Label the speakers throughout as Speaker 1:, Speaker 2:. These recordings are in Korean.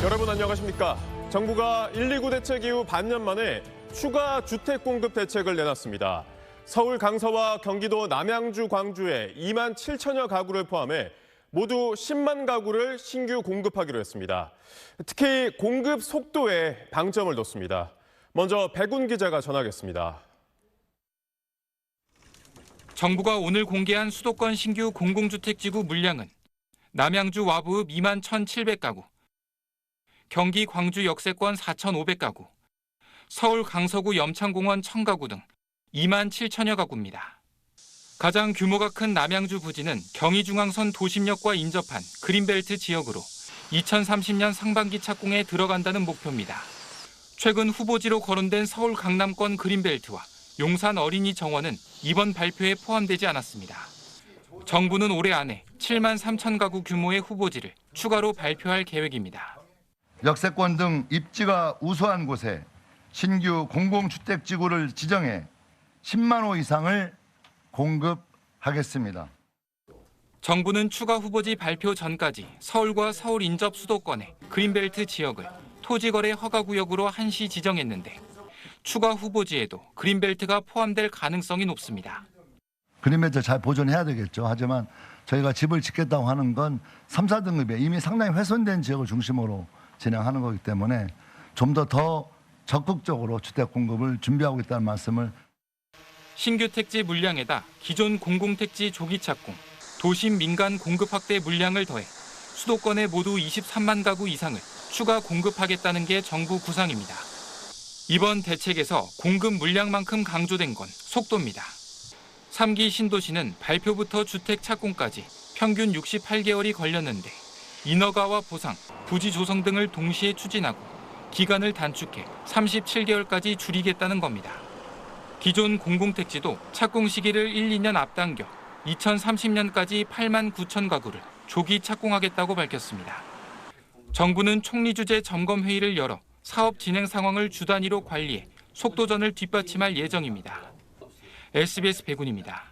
Speaker 1: 여러분 안녕하십니까? 정부가 129 대책 이후 반년 만에 추가 주택 공급 대책을 내놨습니다. 서울 강서와 경기도 남양주, 광주에 2만 7천여 가구를 포함해 모두 10만 가구를 신규 공급하기로 했습니다. 특히 공급 속도에 방점을 뒀습니다. 먼저 백운 기자가 전하겠습니다.
Speaker 2: 정부가 오늘 공개한 수도권 신규 공공주택지구 물량은 남양주 와부읍 2만 1,700가구, 경기 광주 역세권 4,500가구, 서울 강서구 염창공원 1,000가구 등 2만 7천여 가구입니다. 가장 규모가 큰 남양주 부지는 경의중앙선 도심역과 인접한 그린벨트 지역으로 2030년 상반기 착공에 들어간다는 목표입니다. 최근 후보지로 거론된 서울 강남권 그린벨트와 용산 어린이 정원은 이번 발표에 포함되지 않았습니다. 정부는 올해 안에 7만 3천 가구 규모의 후보지를 추가로 발표할 계획입니다.
Speaker 3: 역세권 등 입지가 우수한 곳에 신규 공공주택지구를 지정해 10만 호 이상을 공급하겠습니다.
Speaker 2: 정부는 추가 후보지 발표 전까지 서울과 서울 인접 수도권의 그린벨트 지역을 토지거래 허가구역으로 한시 지정했는데 추가 후보지에도 그린벨트가 포함될 가능성이 높습니다.
Speaker 3: 그린벨트 잘 보존해야 되겠죠. 하지만 저희가 집을 짓겠다고 하는 건 3, 4등급에 이미 상당히 훼손된 지역을 중심으로 진행하는 거기 때문에 좀 더 적극적으로 주택 공급을 준비하고 있다는 말씀을.
Speaker 2: 신규 택지 물량에다 기존 공공택지 조기 착공, 도심 민간 공급 확대 물량을 더해 수도권에 모두 23만 가구 이상을 추가 공급하겠다는 게 정부 구상입니다. 이번 대책에서 공급 물량만큼 강조된 건 속도입니다. 3기 신도시는 발표부터 주택 착공까지 평균 68개월이 걸렸는데 인허가와 보상, 부지 조성 등을 동시에 추진하고 기간을 단축해 37개월까지 줄이겠다는 겁니다. 기존 공공택지도 착공 시기를 1, 2년 앞당겨 2030년까지 8만 9천 가구를 조기 착공하겠다고 밝혔습니다. 정부는 총리 주재 점검회의를 열어 사업 진행 상황을 주 단위로 관리해 속도전을 뒷받침할 예정입니다. SBS 백운입니다.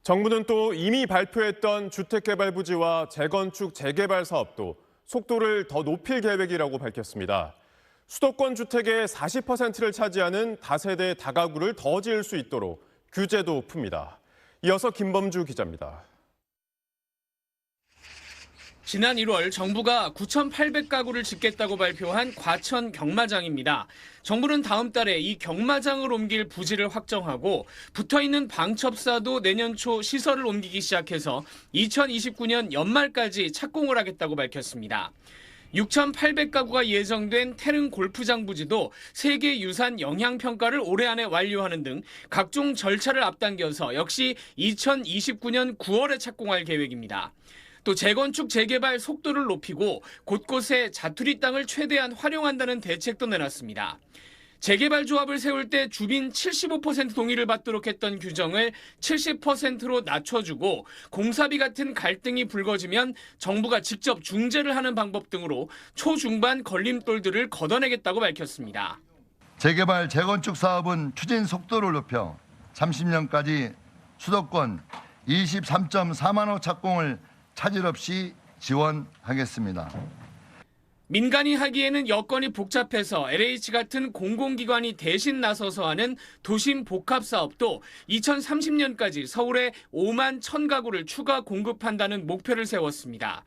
Speaker 1: 정부는 또 이미 발표했던 주택개발 부지와 재건축 재개발 사업도 속도를 더 높일 계획이라고 밝혔습니다. 수도권 주택의 40%를 차지하는 다세대 다가구를 더 지을 수 있도록 규제도 풉니다. 이어서 김범주 기자입니다.
Speaker 4: 지난 1월 정부가 9,800가구를 짓겠다고 발표한 과천 경마장입니다. 정부는 다음 달에 이 경마장을 옮길 부지를 확정하고 붙어있는 방첩사도 내년 초 시설을 옮기기 시작해서 2029년 연말까지 착공을 하겠다고 밝혔습니다. 6,800가구가 예정된 태릉 골프장 부지도 세계유산 영향평가를 올해 안에 완료하는 등 각종 절차를 앞당겨서 역시 2029년 9월에 착공할 계획입니다. 또 재건축 재개발 속도를 높이고 곳곳에 자투리 땅을 최대한 활용한다는 대책도 내놨습니다. 재개발 조합을 세울 때 주민 75% 동의를 받도록 했던 규정을 70%로 낮춰주고 공사비 같은 갈등이 불거지면 정부가 직접 중재를 하는 방법 등으로 초중반 걸림돌들을 걷어내겠다고 밝혔습니다.
Speaker 3: 재개발 재건축 사업은 추진 속도를 높여 30년까지 수도권 23.4만 호 착공을 차질 없이 지원하겠습니다.
Speaker 4: 민간이 하기에는 여건이 복잡해서 LH 같은 공공기관이 대신 나서서 하는 도심 복합 사업도 2030년까지 서울에 5만 1,000가구를 추가 공급한다는 목표를 세웠습니다.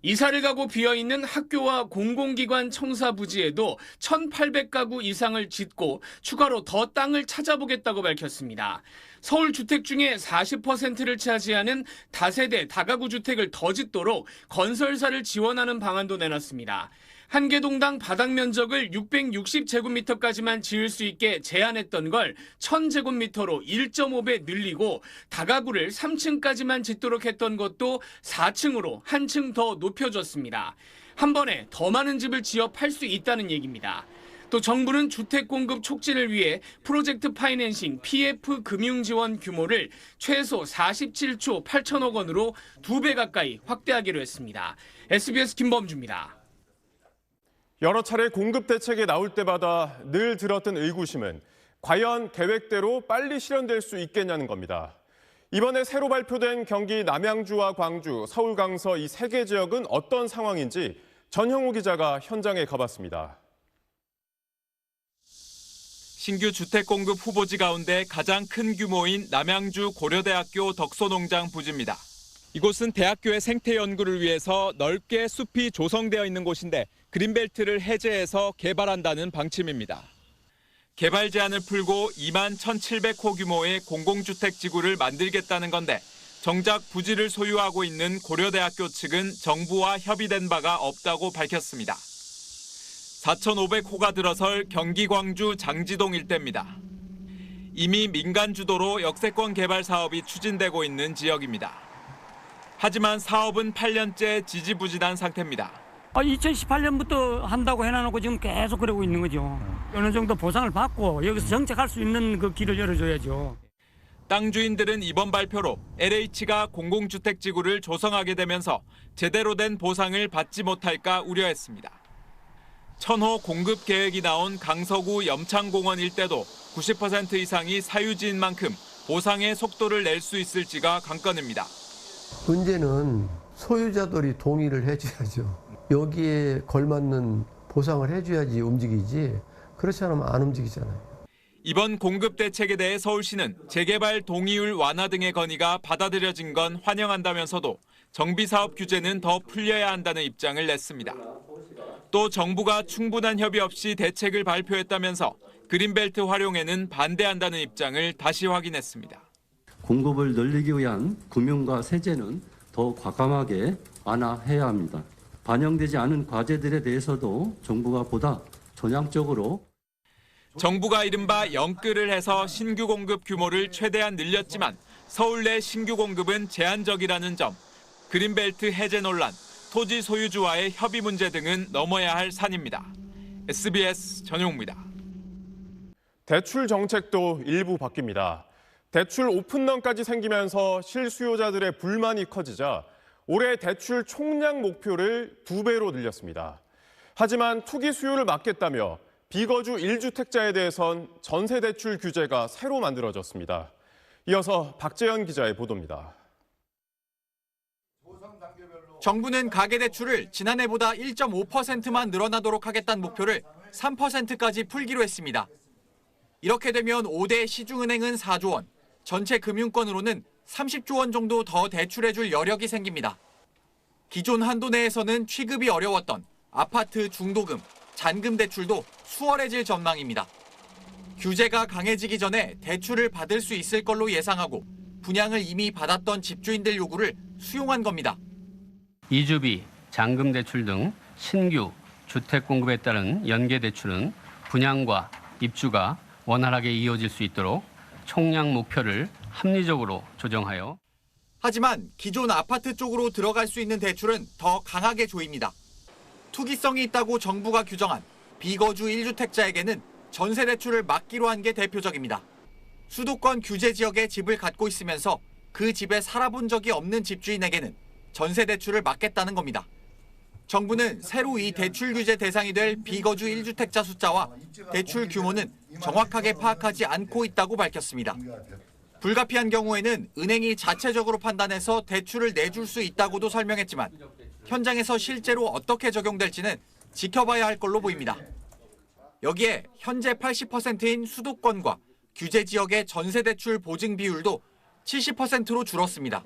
Speaker 4: 이사를 가고 비어있는 학교와 공공기관 청사 부지에도 1,800가구 이상을 짓고 추가로 더 땅을 찾아보겠다고 밝혔습니다. 서울 주택 중에 40%를 차지하는 다세대 다가구 주택을 더 짓도록 건설사를 지원하는 방안도 내놨습니다. 한 개동당 바닥 면적을 660제곱미터까지만 지을 수 있게 제한했던 걸 1,000제곱미터로 1.5배 늘리고 다가구를 3층까지만 짓도록 했던 것도 4층으로 한층 더 높여줬습니다. 한 번에 더 많은 집을 지어 팔 수 있다는 얘기입니다. 또 정부는 주택 공급 촉진을 위해 프로젝트 파이낸싱 PF 금융 지원 규모를 최소 47조 8천억 원으로 2배 가까이 확대하기로 했습니다. SBS 김범주입니다.
Speaker 1: 여러 차례 공급 대책이 나올 때마다 늘 들었던 의구심은 과연 계획대로 빨리 실현될 수 있겠냐는 겁니다. 이번에 새로 발표된 경기 남양주와 광주, 서울 강서 이 세 개 지역은 어떤 상황인지 전형우 기자가 현장에 가봤습니다.
Speaker 2: 신규 주택 공급 후보지 가운데 가장 큰 규모인 남양주 고려대학교 덕소농장 부지입니다. 이곳은 대학교의 생태 연구를 위해서 넓게 숲이 조성되어 있는 곳인데 그린벨트를 해제해서 개발한다는 방침입니다. 개발 제한을 풀고 2만 1,700호 규모의 공공주택 지구를 만들겠다는 건데 정작 부지를 소유하고 있는 고려대학교 측은 정부와 협의된 바가 없다고 밝혔습니다. 4,500호가 들어설 경기 광주 장지동 일대입니다. 이미 민간 주도로 역세권 개발 사업이 추진되고 있는 지역입니다. 하지만 사업은 8년째 지지부진한 상태입니다.
Speaker 5: 2018년부터 한다고 해놔놓고 지금 계속 그러고 있는 거죠. 어느 정도 보상을 받고 여기서 정착할 수 있는 그 길을 열어줘야죠.
Speaker 2: 땅 주인들은 이번 발표로 LH가 공공주택 지구를 조성하게 되면서 제대로 된 보상을 받지 못할까 우려했습니다. 1,000호 공급 계획이 나온 강서구 염창공원 일대도 90% 이상이 사유지인 만큼 보상의 속도를 낼 수 있을지가 관건입니다.
Speaker 6: 문제는 소유자들이 동의를 해줘야죠. 여기에 걸맞는 보상을 해줘야지 움직이지, 그렇지 않으면 안 움직이잖아요.
Speaker 2: 이번 공급 대책에 대해 서울시는 재개발 동의율 완화 등의 건의가 받아들여진 건 환영한다면서도 정비사업 규제는 더 풀려야 한다는 입장을 냈습니다. 또 정부가 충분한 협의 없이 대책을 발표했다면서 그린벨트 활용에는 반대한다는 입장을 다시 확인했습니다.
Speaker 7: 공급을 늘리기 위한 금융과 세제는 더 과감하게 완화해야 합니다. 반영되지 않은 과제들에 대해서도 정부가 보다 전향적으로
Speaker 2: 정부가 이른바 영끌을 해서 신규 공급 규모를 최대한 늘렸지만 서울 내 신규 공급은 제한적이라는 점, 그린벨트 해제 논란, 토지 소유주와의 협의 문제 등은 넘어야 할 산입니다. SBS 전용우입니다.
Speaker 1: 대출 정책도 일부 바뀝니다. 대출 오픈런까지 생기면서 실수요자들의 불만이 커지자 올해 대출 총량 목표를 2배로 늘렸습니다. 하지만 투기 수요를 막겠다며 비거주 1주택자에 대해선 전세대출 규제가 새로 만들어졌습니다. 이어서 박재현 기자의 보도입니다.
Speaker 8: 정부는 가계대출을 지난해보다 1.5%만 늘어나도록 하겠다는 목표를 3%까지 풀기로 했습니다. 이렇게 되면 5대 시중은행은 4조 원, 전체 금융권으로는 30조 원 정도 더 대출해줄 여력이 생깁니다. 기존 한도 내에서는 취급이 어려웠던 아파트 중도금, 잔금 대출도 수월해질 전망입니다. 규제가 강해지기 전에 대출을 받을 수 있을 걸로 예상하고 분양을 이미 받았던 집주인들 요구를 수용한 겁니다.
Speaker 9: 이주비, 잔금 대출 등 신규 주택 공급에 따른 연계 대출은 분양과 입주가 원활하게 이어질 수 있도록 총량 목표를 합리적으로 조정하여
Speaker 8: 하지만 기존 아파트 쪽으로 들어갈 수 있는 대출은 더 강하게 조입니다. 투기성이 있다고 정부가 규정한 비거주 1주택자에게는 전세 대출을 막기로 한 게 대표적입니다. 수도권 규제 지역에 집을 갖고 있으면서 그 집에 살아본 적이 없는 집주인에게는 전세 대출을 막겠다는 겁니다. 정부는 새로 이 대출 규제 대상이 될 비거주 1주택자 숫자와 대출 규모는 정확하게 파악하지 않고 있다고 밝혔습니다. 불가피한 경우에는 은행이 자체적으로 판단해서 대출을 내줄 수 있다고도 설명했지만 현장에서 실제로 어떻게 적용될지는 지켜봐야 할 걸로 보입니다. 여기에 현재 80%인 수도권과 규제 지역의 전세대출 보증 비율도 70%로 줄었습니다.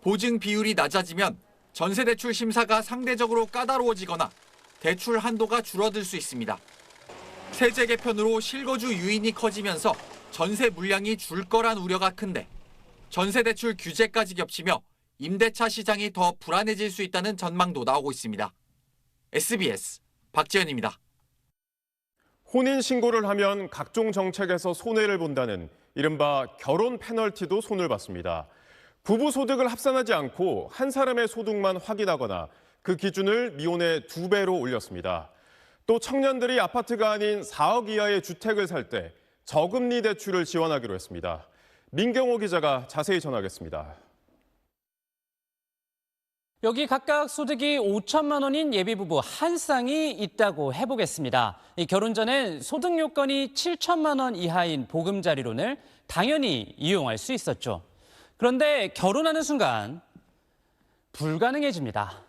Speaker 8: 보증 비율이 낮아지면 전세대출 심사가 상대적으로 까다로워지거나 대출 한도가 줄어들 수 있습니다. 세제 개편으로 실거주 유인이 커지면서 전세 물량이 줄 거란 우려가 큰데 전세대출 규제까지 겹치며 임대차 시장이 더 불안해질 수 있다는 전망도 나오고 있습니다. SBS 박지현입니다.
Speaker 1: 혼인신고를 하면 각종 정책에서 손해를 본다는 이른바 결혼 페널티도 손을 봤습니다. 부부 소득을 합산하지 않고 한 사람의 소득만 확인하거나 그 기준을 미혼의 2배로 올렸습니다. 또 청년들이 아파트가 아닌 4억 이하의 주택을 살 때 저금리 대출을 지원하기로 했습니다. 민경호 기자가 자세히 전하겠습니다.
Speaker 10: 여기 각각 소득이 5천만 원인 예비부부 한 쌍이 있다고 해보겠습니다. 결혼 전엔 소득 요건이 7천만 원 이하인 보금자리론을 당연히 이용할 수 있었죠. 그런데 결혼하는 순간 불가능해집니다.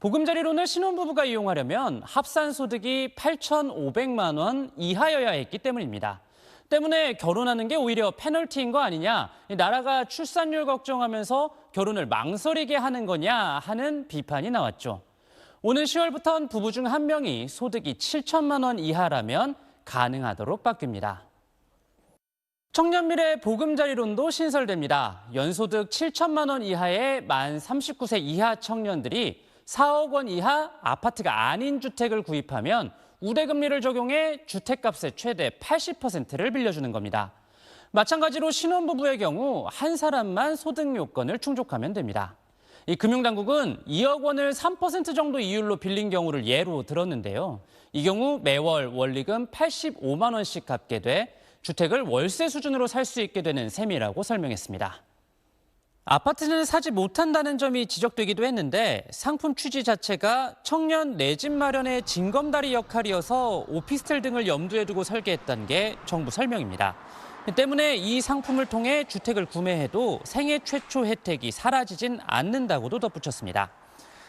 Speaker 10: 보금자리론을 신혼부부가 이용하려면 합산소득이 8,500만 원 이하여야 했기 때문입니다. 때문에 결혼하는 게 오히려 페널티인 거 아니냐, 나라가 출산율 걱정하면서 결혼을 망설이게 하는 거냐 하는 비판이 나왔죠. 오는 10월부터는 부부 중 한 명이 소득이 7천만 원 이하라면 가능하도록 바뀝니다. 청년미래 보금자리론도 신설됩니다. 연소득 7천만 원 이하의 만 39세 이하 청년들이 4억 원 이하 아파트가 아닌 주택을 구입하면 우대금리를 적용해 주택값의 최대 80%를 빌려주는 겁니다. 마찬가지로 신혼부부의 경우 한 사람만 소득 요건을 충족하면 됩니다. 이 금융당국은 2억 원을 3% 정도 이율로 빌린 경우를 예로 들었는데요. 이 경우 매월 원리금 85만 원씩 갚게 돼 주택을 월세 수준으로 살 수 있게 되는 셈이라고 설명했습니다. 아파트는 사지 못한다는 점이 지적되기도 했는데 상품 취지 자체가 청년 내 집 마련의 징검다리 역할이어서 오피스텔 등을 염두에 두고 설계했다는 게 정부 설명입니다. 때문에 이 상품을 통해 주택을 구매해도 생애 최초 혜택이 사라지진 않는다고도 덧붙였습니다.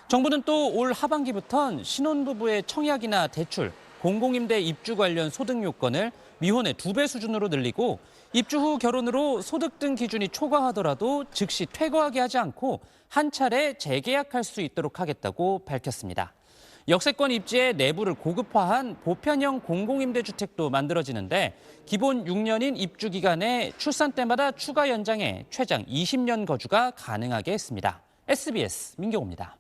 Speaker 10: 정부는 또 올 하반기부턴 신혼부부의 청약이나 대출, 공공임대 입주 관련 소득 요건을 미혼의 2배 수준으로 늘리고 입주 후 결혼으로 소득 등 기준이 초과하더라도 즉시 퇴거하게 하지 않고 한 차례 재계약할 수 있도록 하겠다고 밝혔습니다. 역세권 입지에 내부를 고급화한 보편형 공공임대주택도 만들어지는데 기본 6년인 입주 기간에 출산 때마다 추가 연장해 최장 20년 거주가 가능하게 했습니다. SBS 민경호입니다.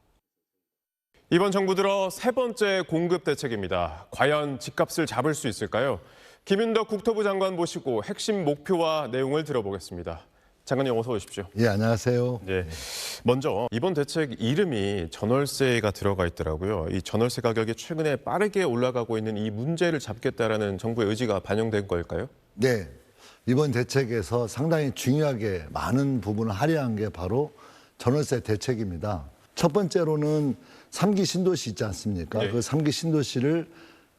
Speaker 1: 이번 정부 들어 세 번째 공급 대책입니다. 과연 집값을 잡을 수 있을까요? 김윤덕 국토부 장관 모시고 핵심 목표와 내용을 들어보겠습니다. 장관님 어서 오십시오.
Speaker 3: 예, 안녕하세요.
Speaker 1: 네, 먼저 이번 대책 이름이 전월세가 들어가 있더라고요. 이 전월세 가격이 최근에 빠르게 올라가고 있는 이 문제를 잡겠다라는 정부의 의지가 반영된 걸까요?
Speaker 3: 네, 이번 대책에서 상당히 중요하게 많은 부분을 할애한 게 바로 전월세 대책입니다. 첫 번째로는 3기 신도시 있지 않습니까?
Speaker 1: 네.
Speaker 3: 그 3기 신도시를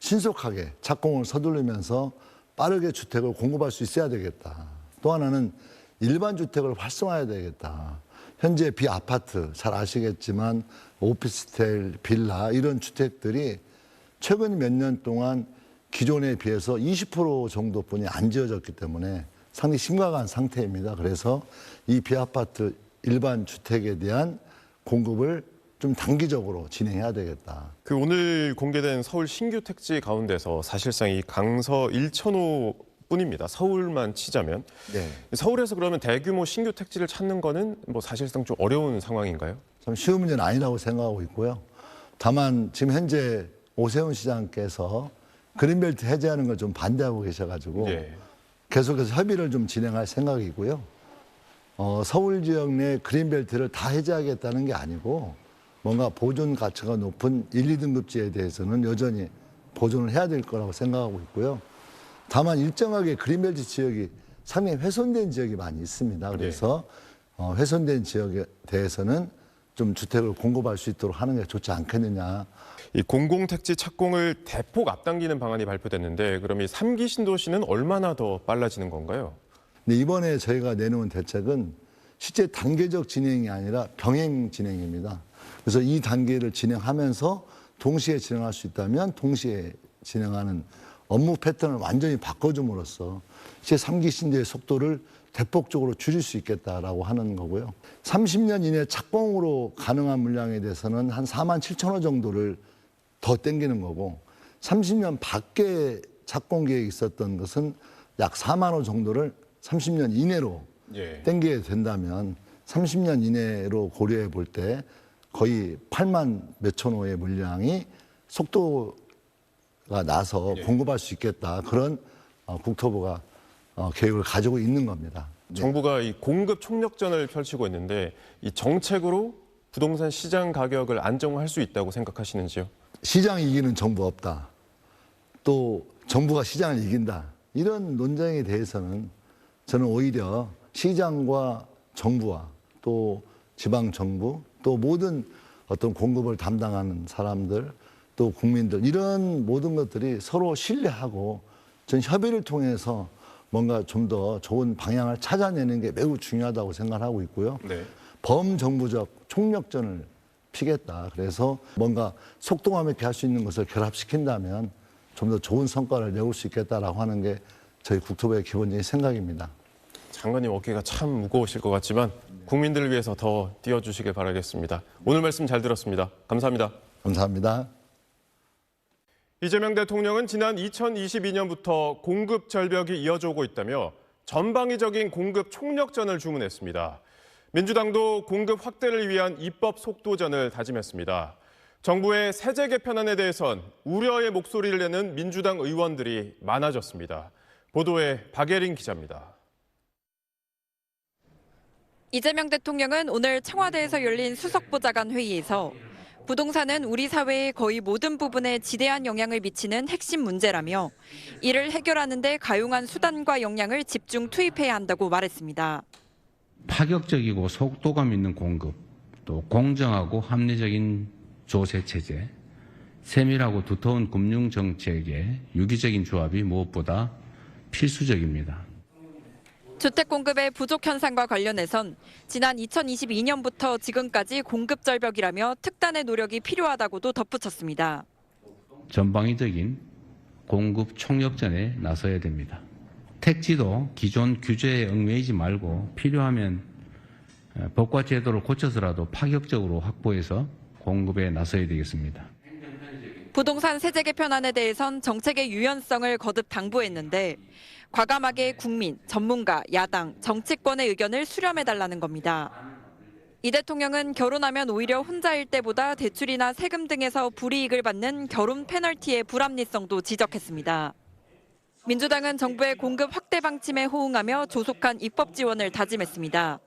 Speaker 3: 신속하게 착공을 서두르면서 빠르게 주택을 공급할 수 있어야 되겠다. 또 하나는 일반 주택을 활성화해야 되겠다. 현재 비아파트, 잘 아시겠지만 오피스텔, 빌라 이런 주택들이 최근 몇 년 동안 기존에 비해서 20% 정도뿐이 안 지어졌기 때문에 상당히 심각한 상태입니다. 그래서 이 비아파트 일반 주택에 대한 공급을 좀 단기적으로 진행해야 되겠다.
Speaker 1: 그 오늘 공개된 서울 신규 택지 가운데서 사실상 이 강서 1,000호 뿐입니다. 서울만 치자면.
Speaker 3: 네.
Speaker 1: 서울에서 그러면 대규모 신규 택지를 찾는 거는 뭐 사실상 좀 어려운 상황인가요?
Speaker 3: 참 쉬운 문제는 아니라고 생각하고 있고요. 다만 지금 현재 오세훈 시장께서 그린벨트 해제하는 걸 좀 반대하고 계셔가지고
Speaker 1: 예.
Speaker 3: 계속해서 협의를 좀 진행할 생각이고요. 서울 지역 내 그린벨트를 다 해제하겠다는 게 아니고 뭔가 보존 가치가 높은 1, 2등급지에 대해서는 여전히 보존을 해야 될 거라고 생각하고 있고요. 다만 일정하게 그린벨트 지역이 상당히 훼손된 지역이 많이 있습니다. 그래서 훼손된 지역에 대해서는 좀 주택을 공급할 수 있도록 하는 게 좋지 않겠느냐.
Speaker 1: 이 공공택지 착공을 대폭 앞당기는 방안이 발표됐는데 그럼 이 3기 신도시는 얼마나 더 빨라지는 건가요?
Speaker 3: 근데 이번에 저희가 내놓은 대책은 실제 단계적 진행이 아니라 병행 진행입니다. 그래서 이 단계를 진행하면서 동시에 진행할 수 있다면 동시에 진행하는 업무 패턴을 완전히 바꿔줌으로써 실제 3기 신도의 속도를 대폭적으로 줄일 수 있겠다라고 하는 거고요. 30년 이내 착공으로 가능한 물량에 대해서는 한 4만 7천 호 정도를 더 땡기는 거고 30년 밖에 착공 계획이 있었던 것은 약 4만 호 정도를 30년 이내로 땡기게 된다면 30년 이내로 고려해 볼 때 거의 8만 몇천 호의 물량이 속도가 나서 공급할 수 있겠다. 그런 국토부가 계획을 가지고 있는 겁니다.
Speaker 1: 정부가 이 공급 총력전을 펼치고 있는데 이 정책으로 부동산 시장 가격을 안정할 수 있다고 생각하시는지요?
Speaker 3: 시장이 이기는 정부 없다. 또 정부가 시장을 이긴다. 이런 논쟁에 대해서는 저는 오히려 시장과 정부와 또 지방정부 또 모든 어떤 공급을 담당하는 사람들 또 국민들 이런 모든 것들이 서로 신뢰하고 전 협의를 통해서 뭔가 좀 더 좋은 방향을 찾아내는 게 매우 중요하다고 생각하고 있고요.
Speaker 1: 네.
Speaker 3: 범정부적 총력전을 피겠다. 그래서 뭔가 속도감 있게 할 수 있는 것을 결합시킨다면 좀 더 좋은 성과를 내올 수 있겠다라고 하는 게 저희 국토부의 기본적인 생각입니다.
Speaker 1: 장관님 어깨가 참 무거우실 것 같지만 국민들을 위해서 더 뛰어주시길 바라겠습니다. 오늘 말씀 잘 들었습니다. 감사합니다.
Speaker 3: 감사합니다.
Speaker 1: 이재명 대통령은 지난 2022년부터 공급 절벽이 이어져 오고 있다며 전방위적인 공급 총력전을 주문했습니다. 민주당도 공급 확대를 위한 입법 속도전을 다짐했습니다. 정부의 세제 개편안에 대해선 우려의 목소리를 내는 민주당 의원들이 많아졌습니다. 보도에 박예린 기자입니다.
Speaker 11: 이재명 대통령은 오늘 청와대에서 열린 수석보좌관 회의에서 부동산은 우리 사회의 거의 모든 부분에 지대한 영향을 미치는 핵심 문제라며 이를 해결하는 데 가용한 수단과 역량을 집중 투입해야 한다고 말했습니다.
Speaker 12: 파격적이고 속도감 있는 공급, 또 공정하고 합리적인 조세 체제, 세밀하고 두터운 금융 정책의 유기적인 조합이 무엇보다 필수적입니다.
Speaker 11: 주택 공급의 부족 현상과 관련해선 지난 2022년부터 지금까지 공급 절벽이라며 특단의 노력이 필요하다고도 덧붙였습니다.
Speaker 12: 전방위적인 공급 총력전에 나서야 됩니다. 택지도 기존 규제에 얽매이지 말고 필요하면 법과 제도를 고쳐서라도 파격적으로 확보해서 공급에 나서야 되겠습니다.
Speaker 11: 부동산 세제 개편안에 대해선 정책의 유연성을 거듭 당부했는데 과감하게 국민, 전문가, 야당, 정치권의 의견을 수렴해달라는 겁니다. 이 대통령은 결혼하면 오히려 혼자일 때보다 대출이나 세금 등에서 불이익을 받는 결혼 페널티의 불합리성도 지적했습니다. 민주당은 정부의 공급 확대 방침에 호응하며 조속한 입법 지원을 다짐했습니다.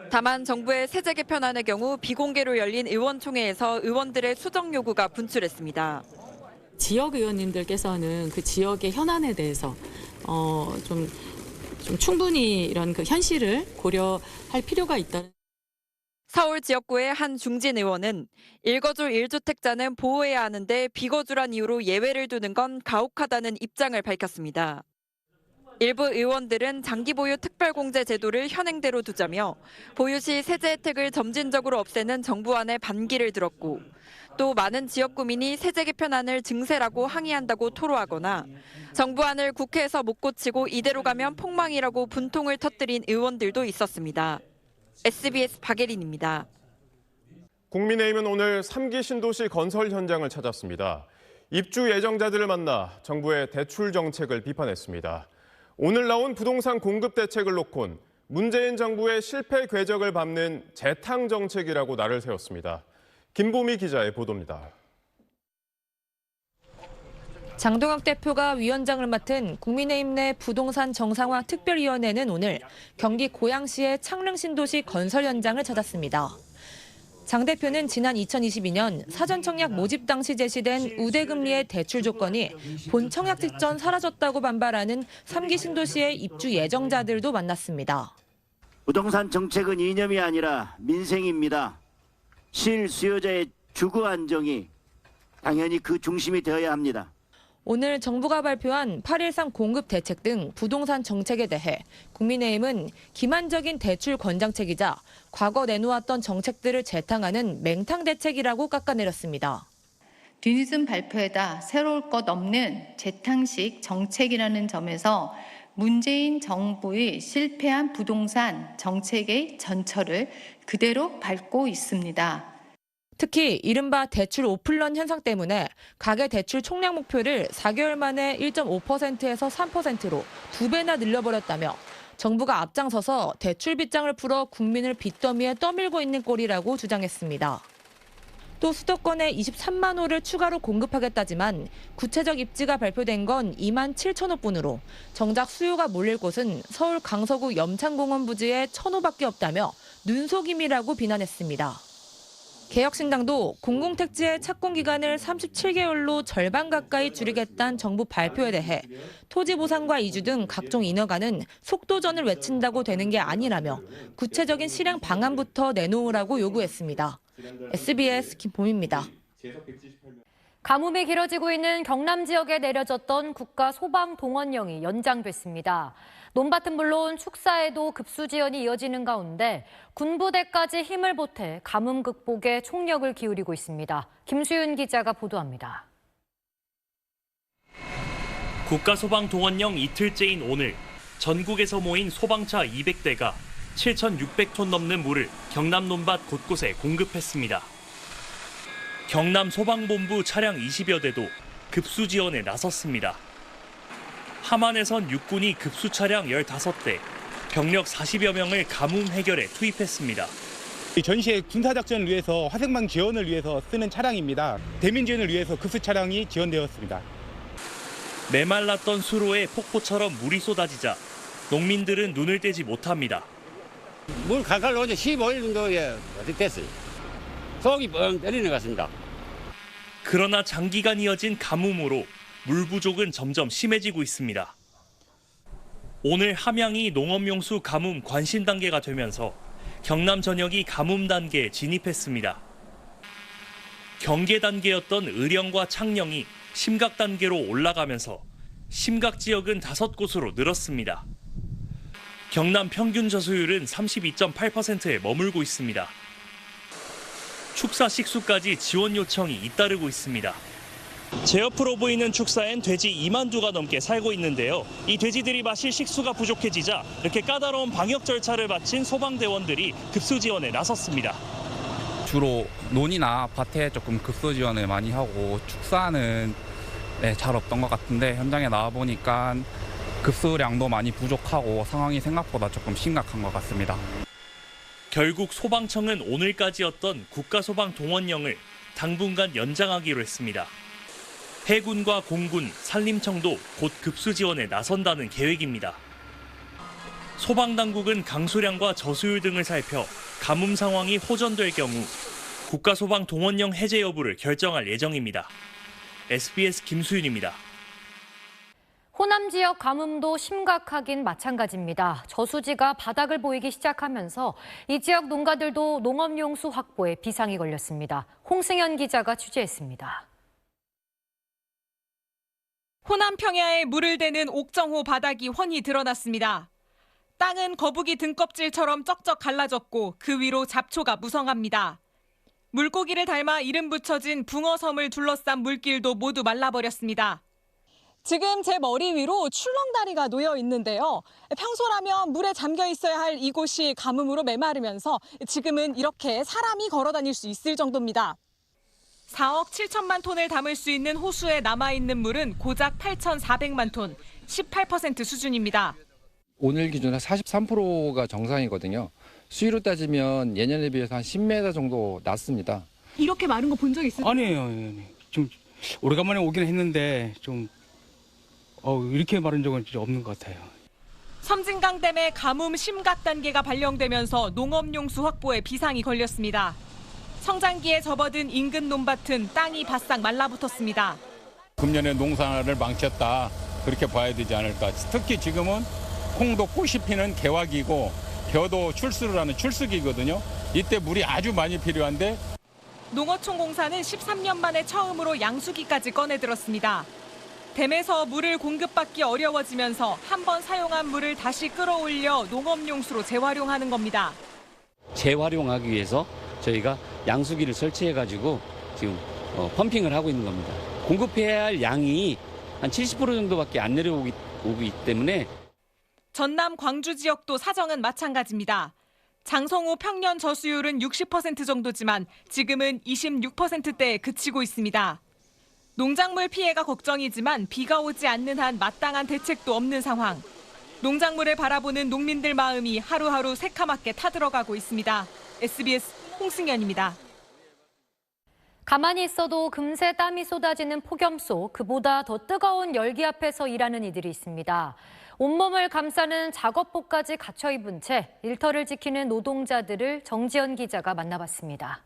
Speaker 11: 다만 정부의 세제 개편안의 경우 비공개로 열린 의원총회에서 의원들의 수정 요구가 분출했습니다.
Speaker 13: 지역 의원님들께서는 그 지역의 현안에 대해서 좀 충분히 이런 그 현실을 고려할 필요가 있다.
Speaker 11: 서울 지역구의 한 중진 의원은 일거주 1주택자는 보호해야 하는데 비거주란 이유로 예외를 두는 건 가혹하다는 입장을 밝혔습니다. 일부 의원들은 장기 보유 특별공제 제도를 현행대로 두자며 보유 시 세제 혜택을 점진적으로 없애는 정부안에 반기를 들었고 또 많은 지역구민이 세제 개편안을 증세라고 항의한다고 토로하거나 정부안을 국회에서 못 고치고 이대로 가면 폭망이라고 분통을 터뜨린 의원들도 있었습니다. SBS 박예린입니다.
Speaker 1: 국민의힘은 오늘 3기 신도시 건설 현장을 찾았습니다. 입주 예정자들을 만나 정부의 대출 정책을 비판했습니다. 오늘 나온 부동산 공급 대책을 놓곤 문재인 정부의 실패 궤적을 밟는 재탕 정책이라고 날을 세웠습니다. 김보미 기자의 보도입니다.
Speaker 14: 장동혁 대표가 위원장을 맡은 국민의힘 내 부동산 정상화 특별위원회는 오늘 경기 고양시의 창릉신도시 건설 현장을 찾았습니다. 장 대표는 지난 2022년 사전청약 모집 당시 제시된 우대금리의 대출 조건이 본 청약 직전 사라졌다고 반발하는 3기 신도시의 입주 예정자들도 만났습니다.
Speaker 15: 부동산 정책은 이념이 아니라 민생입니다. 실수요자의 주거 안정이 당연히 그 중심이 되어야 합니다.
Speaker 14: 오늘 정부가 발표한 8.13 공급 대책 등 부동산 정책에 대해 국민의힘은 기만적인 대출 권장책이자 과거 내놓았던 정책들을 재탕하는 맹탕 대책이라고 깎아내렸습니다.
Speaker 16: 뒤늦은 발표에다 새로울 것 없는 재탕식 정책이라는 점에서 문재인 정부의 실패한 부동산 정책의 전철을 그대로 밟고 있습니다.
Speaker 14: 특히 이른바 대출 오플런 현상 때문에 가계 대출 총량 목표를 4개월 만에 1.5%에서 3%로 2배나 늘려버렸다며 정부가 앞장서서 대출 빗장을 풀어 국민을 빚더미에 떠밀고 있는 꼴이라고 주장했습니다. 또 수도권에 23만 호를 추가로 공급하겠다지만 구체적 입지가 발표된 건 2만 7천 호뿐으로 정작 수요가 몰릴 곳은 서울 강서구 염창공원 부지에 1,000호밖에 없다며 눈속임이라고 비난했습니다. 개혁신당도 공공택지의 착공 기간을 37개월로 절반 가까이 줄이겠다는 정부 발표에 대해 토지 보상과 이주 등 각종 인허가는 속도전을 외친다고 되는 게 아니라며 구체적인 실행 방안부터 내놓으라고 요구했습니다. SBS 김봄입니다.
Speaker 17: 가뭄이 길어지고 있는 경남 지역에 내려졌던 국가 소방동원령이 연장됐습니다. 논밭은 물론 축사에도 급수지연이 이어지는 가운데 군부대까지 힘을 보태 가뭄 극복에 총력을 기울이고 있습니다. 김수윤 기자가 보도합니다.
Speaker 18: 국가소방동원령 이틀째인 오늘 전국에서 모인 소방차 200대가 7,600톤 넘는 물을 경남 논밭 곳곳에 공급했습니다. 경남 소방본부 차량 20여 대도 급수 지원에 나섰습니다. 함안에선 육군이 급수 차량 15대, 병력 40여 명을 가뭄 해결에 투입했습니다.
Speaker 19: 전시의 군사작전을 위해서 화생방 지원을 위해서 쓰는 차량입니다. 대민 지원을 위해서 급수 차량이 지원되었습니다.
Speaker 18: 메말랐던 수로에 폭포처럼 물이 쏟아지자 농민들은 눈을 떼지 못합니다.
Speaker 20: 물 갈갈 오지 15일 정도에 어떻게 됐어요. 속이 뻥 때리는 것 같습니다.
Speaker 18: 그러나 장기간 이어진 가뭄으로 물 부족은 점점 심해지고 있습니다. 오늘 함양이 농업용수 가뭄 관신 단계가 되면서 경남 전역이 가뭄 단계에 진입했습니다. 경계 단계였던 의령과 창녕이 심각 단계로 올라가면서 심각 지역은 5곳으로 늘었습니다. 경남 평균 저수율은 32.8%에 머물고 있습니다. 축사 식수까지 지원 요청이 잇따르고 있습니다. 제 옆으로 보이는 축사엔 돼지 2만 두가 넘게 살고 있는데요. 이 돼지들이 마실 식수가 부족해지자 이렇게 까다로운 방역 절차를 마친 소방대원들이 급수 지원에 나섰습니다.
Speaker 21: 주로 논이나 밭에 조금 급수 지원을 많이 하고 축사는 잘 없던 것 같은데 현장에 나와 보니까 급수량도 많이 부족하고 상황이 생각보다 조금 심각한 것 같습니다.
Speaker 18: 결국 소방청은 오늘까지였던 국가소방동원령을 당분간 연장하기로 했습니다. 해군과 공군, 산림청도 곧 급수 지원에 나선다는 계획입니다. 소방당국은 강수량과 저수율 등을 살펴 가뭄 상황이 호전될 경우 국가소방동원령 해제 여부를 결정할 예정입니다. SBS 김수윤입니다.
Speaker 17: 호남 지역 가뭄도 심각하긴 마찬가지입니다. 저수지가 바닥을 보이기 시작하면서 이 지역 농가들도 농업용수 확보에 비상이 걸렸습니다. 홍승현 기자가 취재했습니다.
Speaker 22: 호남 평야에 물을 대는 옥정호 바닥이 훤히 드러났습니다. 땅은 거북이 등껍질처럼 쩍쩍 갈라졌고 그 위로 잡초가 무성합니다. 물고기를 닮아 이름 붙여진 붕어섬을 둘러싼 물길도 모두 말라버렸습니다.
Speaker 23: 지금 제 머리 위로 출렁다리가 놓여 있는데요. 평소라면 물에 잠겨 있어야 할 이곳이 가뭄으로 메마르면서 지금은 이렇게 사람이 걸어 다닐 수 있을 정도입니다.
Speaker 22: 4억 7천만 톤을 담을 수 있는 호수에 남아있는 물은 고작 8,400만 톤, 18% 수준입니다.
Speaker 24: 오늘 기준으로 43%가 정상이거든요. 수위로 따지면 예년에 비해서 한 10m 정도 낮습니다.
Speaker 23: 이렇게 마른 거 본 적 있어요?
Speaker 25: 아니에요. 좀 오래간만에 오긴 했는데 좀 이렇게 마른 적은 진짜 없는 것 같아요.
Speaker 22: 섬진강댐의 가뭄 심각 단계가 발령되면서 농업용수 확보에 비상이 걸렸습니다. 성장기에 접어든 인근 논밭은 땅이 바싹 말라붙었습니다.
Speaker 26: 금년에 농사를 망쳤다 그렇게 봐야 되지 않을까. 특히 지금은 콩도 꽃이 피는 개화기고 벼도 출수를 하는 출수기거든요. 이때 물이 아주 많이 필요한데
Speaker 22: 농어촌공사는 13년 만에 처음으로 양수기까지 꺼내들었습니다. 댐에서 물을 공급받기 어려워지면서 한 번 사용한 물을 다시 끌어올려 농업용수로 재활용하는 겁니다.
Speaker 9: 재활용하기 위해서 저희가 양수기를 설치해가지고 지금 펌핑을 하고 있는 겁니다. 공급해야 할 양이 한 70% 정도밖에 안 내려오기 때문에
Speaker 22: 전남 광주 지역도 사정은 마찬가지입니다. 장성호 평년 저수율은 60% 정도지만 지금은 26%대에 그치고 있습니다. 농작물 피해가 걱정이지만 비가 오지 않는 한 마땅한 대책도 없는 상황. 농작물을 바라보는 농민들 마음이 하루하루 새카맣게 타들어가고 있습니다. SBS 홍승연입니다.
Speaker 17: 가만히 있어도 금세 땀이 쏟아지는 폭염 속 그보다 더 뜨거운 열기 앞에서 일하는 이들이 있습니다. 온몸을 감싸는 작업복까지 갖춰 입은 채 일터를 지키는 노동자들을 정지연 기자가 만나봤습니다.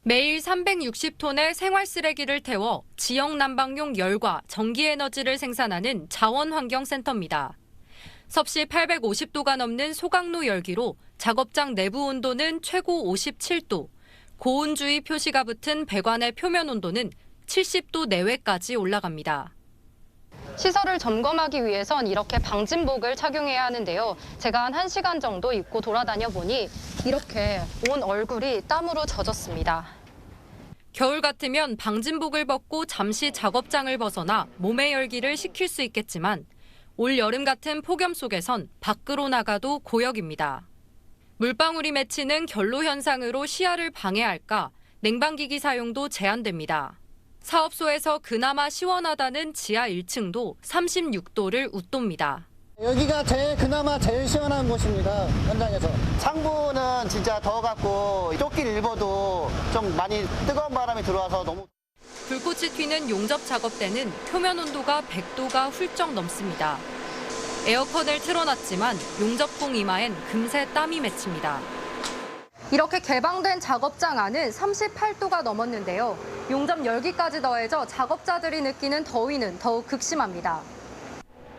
Speaker 27: 매일 360톤의 생활 쓰레기를 태워 지역 난방용 열과 전기에너지를 생산하는 자원환경센터입니다. 섭씨 850도가 넘는 소각로 열기로 작업장 내부 온도는 최고 57도, 고온주의 표시가 붙은 배관의 표면 온도는 70도 내외까지 올라갑니다.
Speaker 2: 시설을 점검하기 위해선 이렇게 방진복을 착용해야 하는데요. 제가 한 1시간 정도 입고 돌아다녀 보니 이렇게 온 얼굴이 땀으로 젖었습니다.
Speaker 27: 겨울 같으면 방진복을 벗고 잠시 작업장을 벗어나 몸의 열기를 식힐 수 있겠지만 올 여름 같은 폭염 속에선 밖으로 나가도 고역입니다. 물방울이 맺히는 결로 현상으로 시야를 방해할까 냉방기기 사용도 제한됩니다. 사업소에서 그나마 시원하다는 지하 1층도 36도를 웃돕니다.
Speaker 4: 여기가 그나마 제일 시원한 곳입니다. 현장에서. 창부는 진짜 더워갖고 조끼를 입어도 좀 많이 뜨거운 바람이 들어와서 너무.
Speaker 27: 불꽃이 튀는 용접 작업 때는 표면 온도가 100도가 훌쩍 넘습니다. 에어컨을 틀어놨지만 용접공 이마엔 금세 땀이 맺힙니다.
Speaker 2: 이렇게 개방된 작업장 안은 38도가 넘었는데요. 용접 열기까지 더해져 작업자들이 느끼는 더위는 더욱 극심합니다.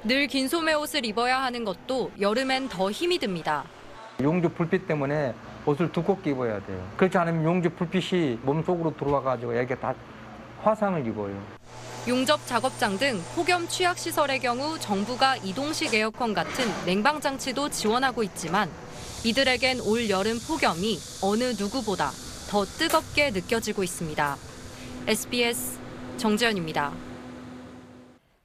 Speaker 27: 늘 긴 소매 옷을 입어야 하는 것도 여름엔 더 힘이 듭니다.
Speaker 5: 용접 불빛 때문에 옷을 두껍게 입어야 돼요. 그렇지 않으면 용접 불빛이 몸속으로 들어와가지고 여기가 다 화상을 입어요.
Speaker 27: 용접 작업장 등 폭염 취약 시설의 경우 정부가 이동식 에어컨 같은 냉방 장치도 지원하고 있지만 이들에겐 올 여름 폭염이 어느 누구보다 더 뜨겁게 느껴지고 있습니다. SBS 정재현입니다.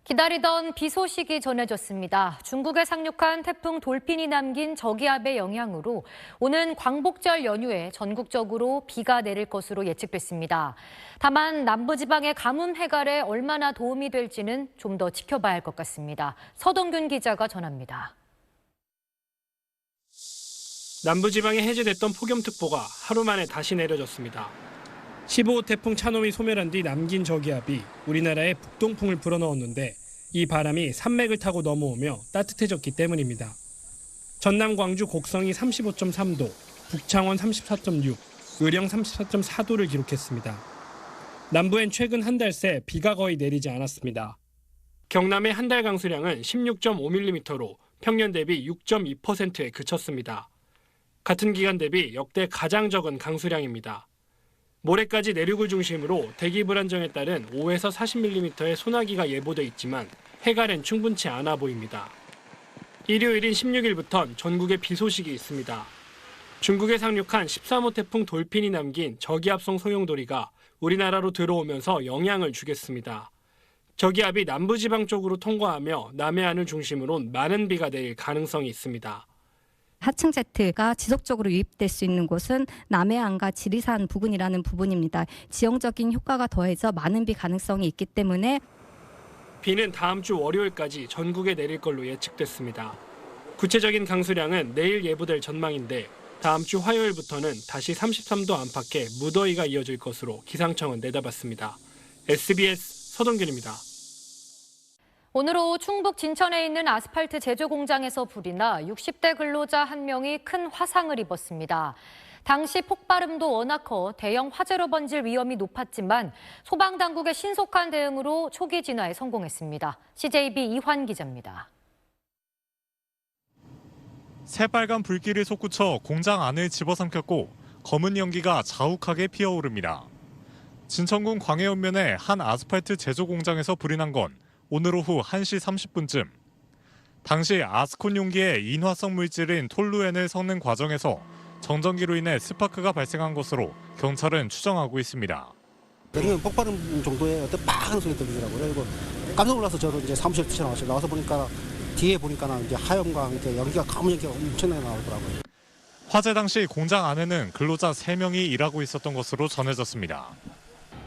Speaker 17: 기다리던 비 소식이 전해졌습니다. 중국에 상륙한 태풍 돌핀이 남긴 저기압의 영향으로 오는 광복절 연휴에 전국적으로 비가 내릴 것으로 예측됐습니다. 다만 남부지방의 가뭄 해갈에 얼마나 도움이 될지는 좀 더 지켜봐야 할 것 같습니다. 서동균 기자가 전합니다.
Speaker 6: 남부지방에 해제됐던 폭염특보가 하루 만에 다시 내려졌습니다. 15호 태풍 차놈이 소멸한 뒤 남긴 저기압이 우리나라에 북동풍을 불어넣었는데 이 바람이 산맥을 타고 넘어오며 따뜻해졌기 때문입니다. 전남 광주 곡성이 35.3도, 북창원 34.6, 의령 34.4도를 기록했습니다. 남부엔 최근 한 달 새 비가 거의 내리지 않았습니다. 경남의 한 달 강수량은 16.5mm로 평년 대비 6.2%에 그쳤습니다. 같은 기간 대비 역대 가장 적은 강수량입니다. 모레까지 내륙을 중심으로 대기 불안정에 따른 5에서 40mm의 소나기가 예보돼 있지만 해갈엔 충분치 않아 보입니다. 일요일인 16일부턴 전국에 비 소식이 있습니다. 중국에 상륙한 13호 태풍 돌핀이 남긴 저기압성 소용돌이가 우리나라로 들어오면서 영향을 주겠습니다. 저기압이 남부지방 쪽으로 통과하며 남해안을 중심으로 많은 비가 내릴 가능성이 있습니다.
Speaker 7: 하층 제트가 지속적으로 유입될 수 있는 곳은 남해안과 지리산 부근이라는 부분입니다. 지형적인 효과가 더해져 많은 비 가능성이 있기 때문에
Speaker 6: 비는 다음 주 월요일까지 전국에 내릴 걸로 예측됐습니다. 구체적인 강수량은 내일 예보될 전망인데 다음 주 화요일부터는 다시 33도 안팎의 무더위가 이어질 것으로 기상청은 내다봤습니다. SBS 서동균입니다.
Speaker 17: 오늘 오후 충북 진천에 있는 아스팔트 제조 공장에서 불이 나 60대 근로자 한 명이 큰 화상을 입었습니다. 당시 폭발음도 워낙 커 대형 화재로 번질 위험이 높았지만 소방당국의 신속한 대응으로 초기 진화에 성공했습니다. CJB 이환 기자입니다.
Speaker 8: 새빨간 불길이 솟구쳐 공장 안을 집어삼켰고 검은 연기가 자욱하게 피어오릅니다. 진천군 광해읍면의 한 아스팔트 제조 공장에서 불이 난 건 오늘 오후 1시 30분쯤. 당시 아스콘 용기에 인화성 물질인 톨루엔을 섞는 과정에서 정전기로 인해 스파크가 발생한 것으로 경찰은 추정하고 있습니다.
Speaker 10: 폭발음 정도의 어떤 빵 하는 소리 들리더라고요. 그리고 깜짝 놀라서 저도 이제 사무실 뛰쳐나왔어요. 나와서 보니까 뒤에 보니까 이제 하염과 연기가 검은 연기가 엄청나게 나오더라고요.
Speaker 8: 화재 당시 공장 안에는 근로자 3명이 일하고 있었던 것으로 전해졌습니다.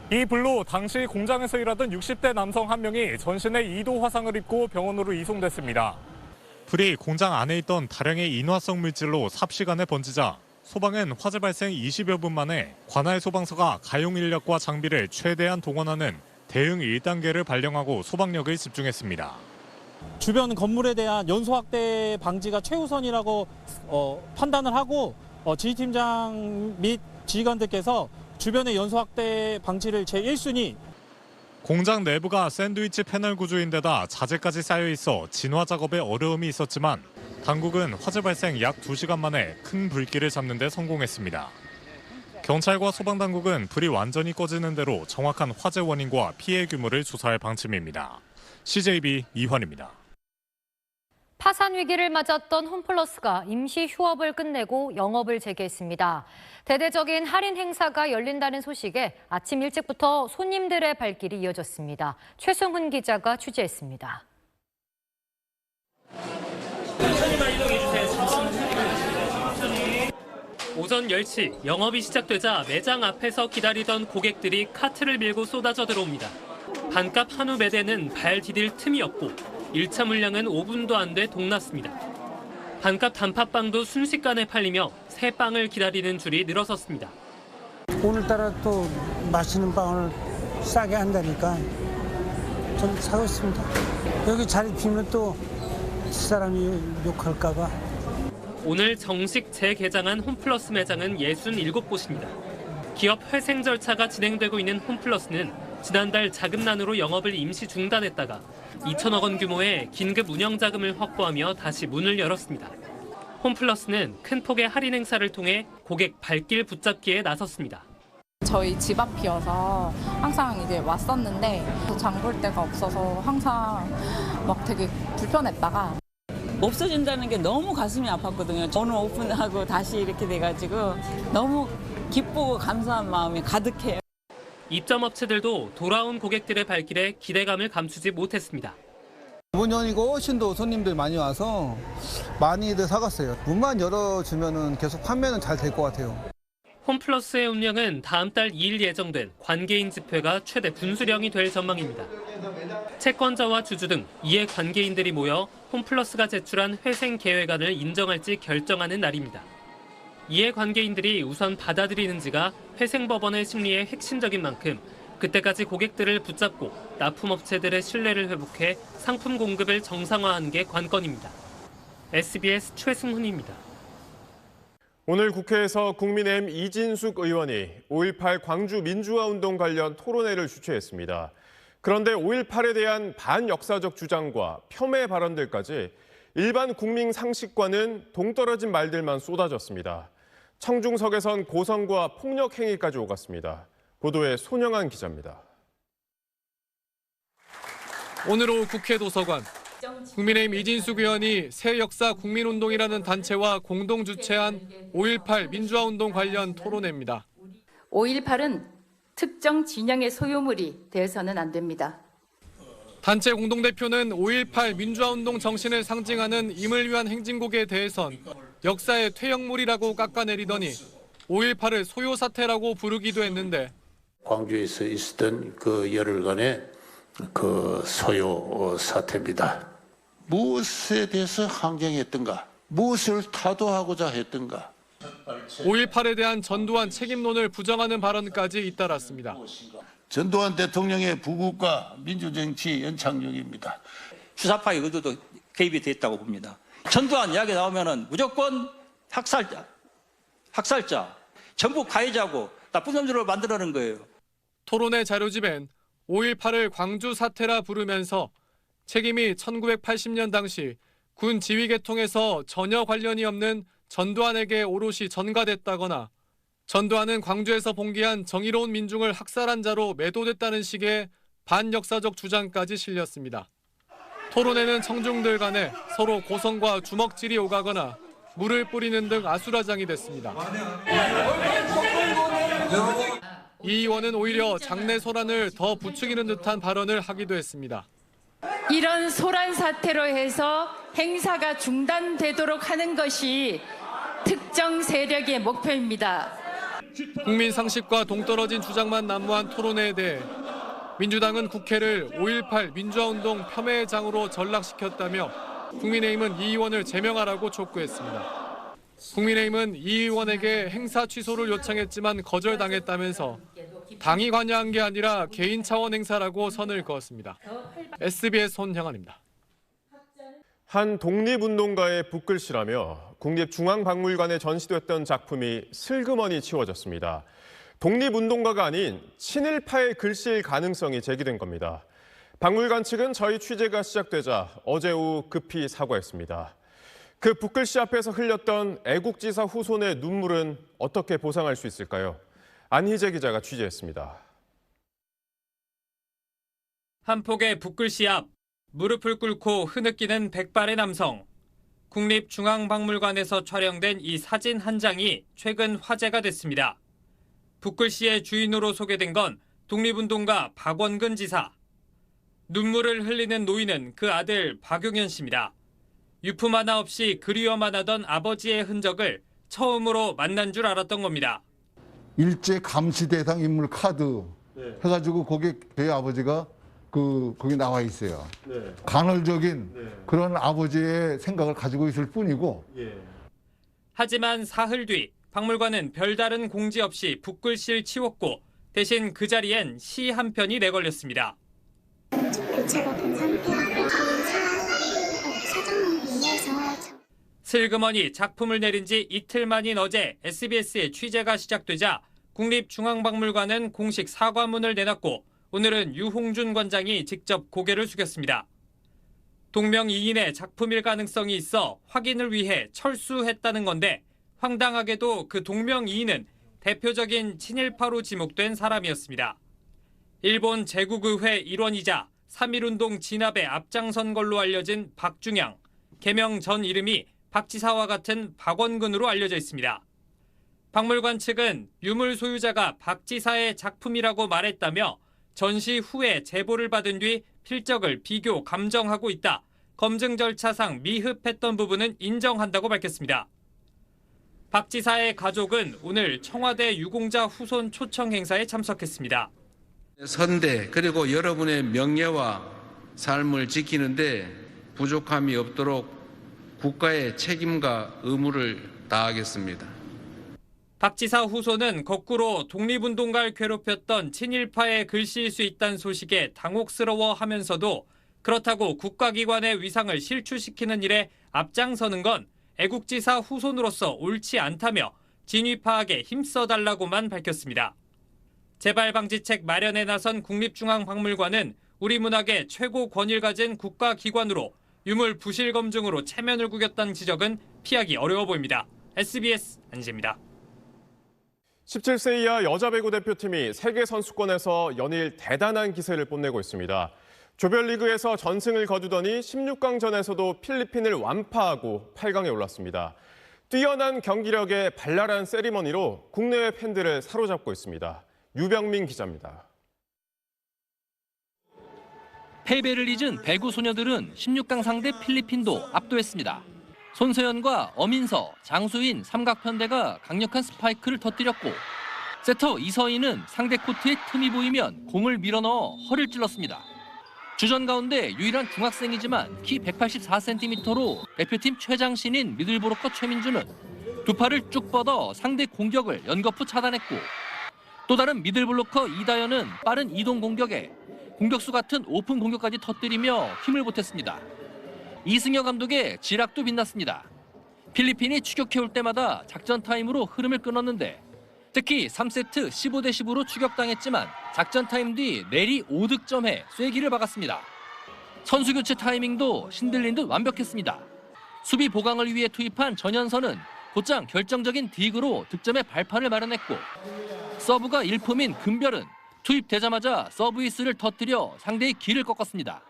Speaker 8: 이 불로 당시 공장에서 일하던 60대 남성 한 명이 전신에 2도 화상을 입고 병원으로 이송됐습니다. 불이 공장 안에 있던 다량의 인화성 물질로 삽시간에 번지자 소방은 화재 발생 20여 분 만에 관할 소방서가 가용 인력과 장비를 최대한 동원하는 대응 1단계를 발령하고 소방력을 집중했습니다.
Speaker 28: 주변 건물에 대한 연소 확대 방지가 최우선이라고 판단을 하고 지휘팀장 및 지휘관들께서 주변의 연소 확대 방지를 제1순위.
Speaker 8: 공장 내부가 샌드위치 패널 구조인데다 자재까지 쌓여 있어 진화 작업에 어려움이 있었지만 당국은 화재 발생 약 2시간 만에 큰 불길을 잡는 데 성공했습니다. 경찰과 소방당국은 불이 완전히 꺼지는 대로 정확한 화재 원인과 피해 규모를 조사할 방침입니다. CJB 이환입니다.
Speaker 17: 파산 위기를 맞았던 홈플러스가 임시 휴업을 끝내고 영업을 재개했습니다. 대대적인 할인 행사가 열린다는 소식에 아침 일찍부터 손님들의 발길이 이어졌습니다. 최승훈 기자가 취재했습니다.
Speaker 1: 오전 10시 영업이 시작되자 매장 앞에서 기다리던 고객들이 카트를 밀고 쏟아져 들어옵니다. 반값 한우 매대는 발 디딜 틈이 없고 1차 물량은 5분도 안 돼 동났습니다. 반값 단팥빵도 순식간에 팔리며 새 빵을 기다리는 줄이 늘어섰습니다.
Speaker 3: 오늘따라 또 맛있는 빵을 싸게 한다니까 좀 사고 있습니다. 여기 자리 비면 또 사람이 욕할까 봐.
Speaker 1: 오늘 정식 재개장한 홈플러스 매장은 67곳입니다. 기업 회생 절차가 진행되고 있는 홈플러스는 지난달 자금난으로 영업을 임시 중단했다가 2천억 원 규모의 긴급 운영 자금을 확보하며 다시 문을 열었습니다. 홈플러스는 큰 폭의 할인 행사를 통해 고객 발길 붙잡기에 나섰습니다.
Speaker 11: 저희 집 앞이어서 항상 이제 왔었는데 장 볼 데가 없어서 항상 막 되게 불편했다가
Speaker 12: 없어진다는 게 너무 가슴이 아팠거든요. 오늘 오픈하고 다시 이렇게 돼가지고 너무 기쁘고 감사한 마음이 가득해요.
Speaker 1: 입점업체들도 돌아온 고객들의 발길에 기대감을 감추지 못했습니다.
Speaker 13: 이번 연이고 훨씬 더 손님들 많이 와서 많이들 사갔어요. 문만 열어주면 계속 판매는 잘 될 것 같아요.
Speaker 1: 홈플러스의 운영은 다음 달 2일 예정된 관계인 집회가 최대 분수령이 될 전망입니다. 채권자와 주주 등 이해 관계인들이 모여 홈플러스가 제출한 회생 계획안을 인정할지 결정하는 날입니다. 이해 관계인들이 우선 받아들이는지가 회생법원의 심리의 핵심적인 만큼 그때까지 고객들을 붙잡고 납품업체들의 신뢰를 회복해 상품 공급을 정상화하는 게 관건입니다. SBS 최승훈입니다.
Speaker 14: 오늘 국회에서 국민의힘 이진숙 의원이 5.18 광주 민주화운동 관련 토론회를 주최했습니다. 그런데 5.18에 대한 반역사적 주장과 폄훼 발언들까지 일반 국민 상식과는 동떨어진 말들만 쏟아졌습니다. 청중석에선 고성과 폭력 행위까지 오갔습니다. 보도에 손영한 기자입니다.
Speaker 15: 오늘 오후 국회 도서관. 국민의힘 이진숙 의원이 새역사 국민운동이라는 단체와 공동 주최한 5.18 민주화운동 관련 토론회입니다.
Speaker 16: 5.18은 특정 진영의 소유물이 되어서는 안 됩니다.
Speaker 15: 단체 공동대표는 5.18 민주화운동 정신을 상징하는 임을 위한 행진곡에 대해선 역사의 퇴역물이라고 깎아내리더니 5.18을 소요사태라고 부르기도 했는데
Speaker 29: 광주에서 있었던 그 열흘간의 그 소요 사태입니다. 무엇에 대해서 항쟁했던가, 무엇을 타도하고자 했던가.
Speaker 15: 5.18에 대한 전두환 책임론을 부정하는 발언까지 잇따랐습니다.
Speaker 29: 전두환 대통령의 부국과 민주정치 연착륙입니다.
Speaker 30: 주사파의 의도도 개입이 됐다고 봅니다. 전두환 이야기 나오면은 무조건 학살자, 전부 가해자고 나쁜 놈들을 만들어낸 거예요.
Speaker 15: 토론회 자료집엔 5.18을 광주 사태라 부르면서 책임이 1980년 당시 군 지휘 계통에서 전혀 관련이 없는 전두환에게 오롯이 전가됐다거나 전두환은 광주에서 봉기한 정의로운 민중을 학살한 자로 매도됐다는 식의 반역사적 주장까지 실렸습니다. 토론회는 청중들 간에 서로 고성과 주먹질이 오가거나 물을 뿌리는 등 아수라장이 됐습니다. 이 의원은 오히려 장내 소란을 더 부추기는 듯한 발언을 하기도 했습니다.
Speaker 16: 이런 소란 사태로 해서 행사가 중단되도록 하는 것이 특정 세력의 목표입니다.
Speaker 15: 국민 상식과 동떨어진 주장만 난무한 토론회에 대해 민주당은 국회를 5.18 민주화운동 폄훼장으로 전락시켰다며 국민의힘은 이 의원을 제명하라고 촉구했습니다. 국민의힘은 이 의원에게 행사 취소를 요청했지만 거절당했다면서 당이 관여한 게 아니라 개인 차원 행사라고 선을 그었습니다. SBS 손형환입니다.
Speaker 14: 한 독립운동가의 붓글씨라며 국립중앙박물관에 전시됐던 작품이 슬그머니 치워졌습니다. 독립운동가가 아닌 친일파의 글씨일 가능성이 제기된 겁니다. 박물관 측은 저희 취재가 시작되자 어제 오후 급히 사과했습니다. 그 붓글씨 앞에서 흘렸던 애국지사 후손의 눈물은 어떻게 보상할 수 있을까요? 안희재 기자가 취재했습니다.
Speaker 1: 한 폭의 붓글씨 앞 무릎을 꿇고 흐느끼는 백발의 남성. 국립중앙박물관에서 촬영된 이 사진 한 장이 최근 화제가 됐습니다. 붓글씨의 주인으로 소개된 건 독립운동가 박원근 지사. 눈물을 흘리는 노인은 그 아들 박용현 씨입니다. 유품 하나 없이 그리워만 하던 아버지의 흔적을 처음으로 만난 줄 알았던 겁니다.
Speaker 9: 일제 감시 대상 인물 카드 해가지고 거기 저희 아버지가 거기 나와 있어요. 간헐적인 그런 아버지의 생각을 가지고 있을 뿐이고.
Speaker 1: 하지만 사흘 뒤 박물관은 별다른 공지 없이 붓글씨를 치웠고 대신 그 자리엔 시 한 편이 내걸렸습니다.
Speaker 18: 교체가 된 상태라고 사정을 위해서
Speaker 1: 슬그머니 작품을 내린 지 이틀 만인 어제 SBS의 취재가 시작되자 국립중앙박물관은 공식 사과문을 내놨고 오늘은 유홍준 관장이 직접 고개를 숙였습니다. 동명이인의 작품일 가능성이 있어 확인을 위해 철수했다는 건데 황당하게도 그 동명이인은 대표적인 친일파로 지목된 사람이었습니다. 일본 제국의회 일원이자 3.1운동 진압에 앞장선 걸로 알려진 박중양, 개명 전 이름이 박지사와 같은 박원근으로 알려져 있습니다. 박물관 측은 유물 소유자가 박지사의 작품이라고 말했다며 전시 후에 제보를 받은 뒤 필적을 비교 감정하고 있다. 검증 절차상 미흡했던 부분은 인정한다고 밝혔습니다. 박 지사의 가족은 오늘 청와대 유공자 후손 초청 행사에 참석했습니다.
Speaker 19: 선대 그리고 여러분의 명예와 삶을 지키는데 부족함이 없도록 국가의 책임과 의무를 다하겠습니다.
Speaker 1: 박 지사 후손은 거꾸로 독립운동가를 괴롭혔던 친일파의 글씨일 수 있다는 소식에 당혹스러워하면서도 그렇다고 국가기관의 위상을 실추시키는 일에 앞장서는 건 애국지사 후손으로서 옳지 않다며 진위 파악에 힘써달라고만 밝혔습니다. 재발방지책 마련에 나선 국립중앙박물관은 우리 문학의 최고 권위를 가진 국가기관으로 유물 부실 검증으로 체면을 구겼다는 지적은 피하기 어려워 보입니다. SBS 안지입니다.
Speaker 14: 17세 이하 여자 배구 대표팀이 세계선수권에서 연일 대단한 기세를 뽐내고 있습니다. 조별리그에서 전승을 거두더니 16강전에서도 필리핀을 완파하고 8강에 올랐습니다. 뛰어난 경기력에 발랄한 세리머니로 국내외 팬들을 사로잡고 있습니다. 유병민 기자입니다.
Speaker 20: 패배를 잊은 배구 소녀들은 16강 상대 필리핀도 압도했습니다. 손서연과 엄인서, 장수인 삼각편대가 강력한 스파이크를 터뜨렸고 세터 이서희는 상대 코트에 틈이 보이면 공을 밀어넣어 허리를 찔렀습니다. 주전 가운데 유일한 중학생이지만 키 184cm로 대표팀 최장신인 미들브로커 최민주는 두 팔을 쭉 뻗어 상대 공격을 연거푸 차단했고 또 다른 미들블로커 이다현은 빠른 이동 공격에 공격수 같은 오픈 공격까지 터뜨리며 힘을 보탰습니다. 이승여 감독의 지략도 빛났습니다. 필리핀이 추격해올 때마다 작전 타임으로 흐름을 끊었는데 특히 3세트 15대 10으로 추격당했지만 작전 타임 뒤 내리 5득점해 쐐기를 박았습니다. 선수 교체 타이밍도 신들린 듯 완벽했습니다. 수비 보강을 위해 투입한 전현선은 곧장 결정적인 딕으로 득점의 발판을 마련했고 서브가 일품인 금별은 투입되자마자 서브이스를 터뜨려 상대의 길을 꺾었습니다.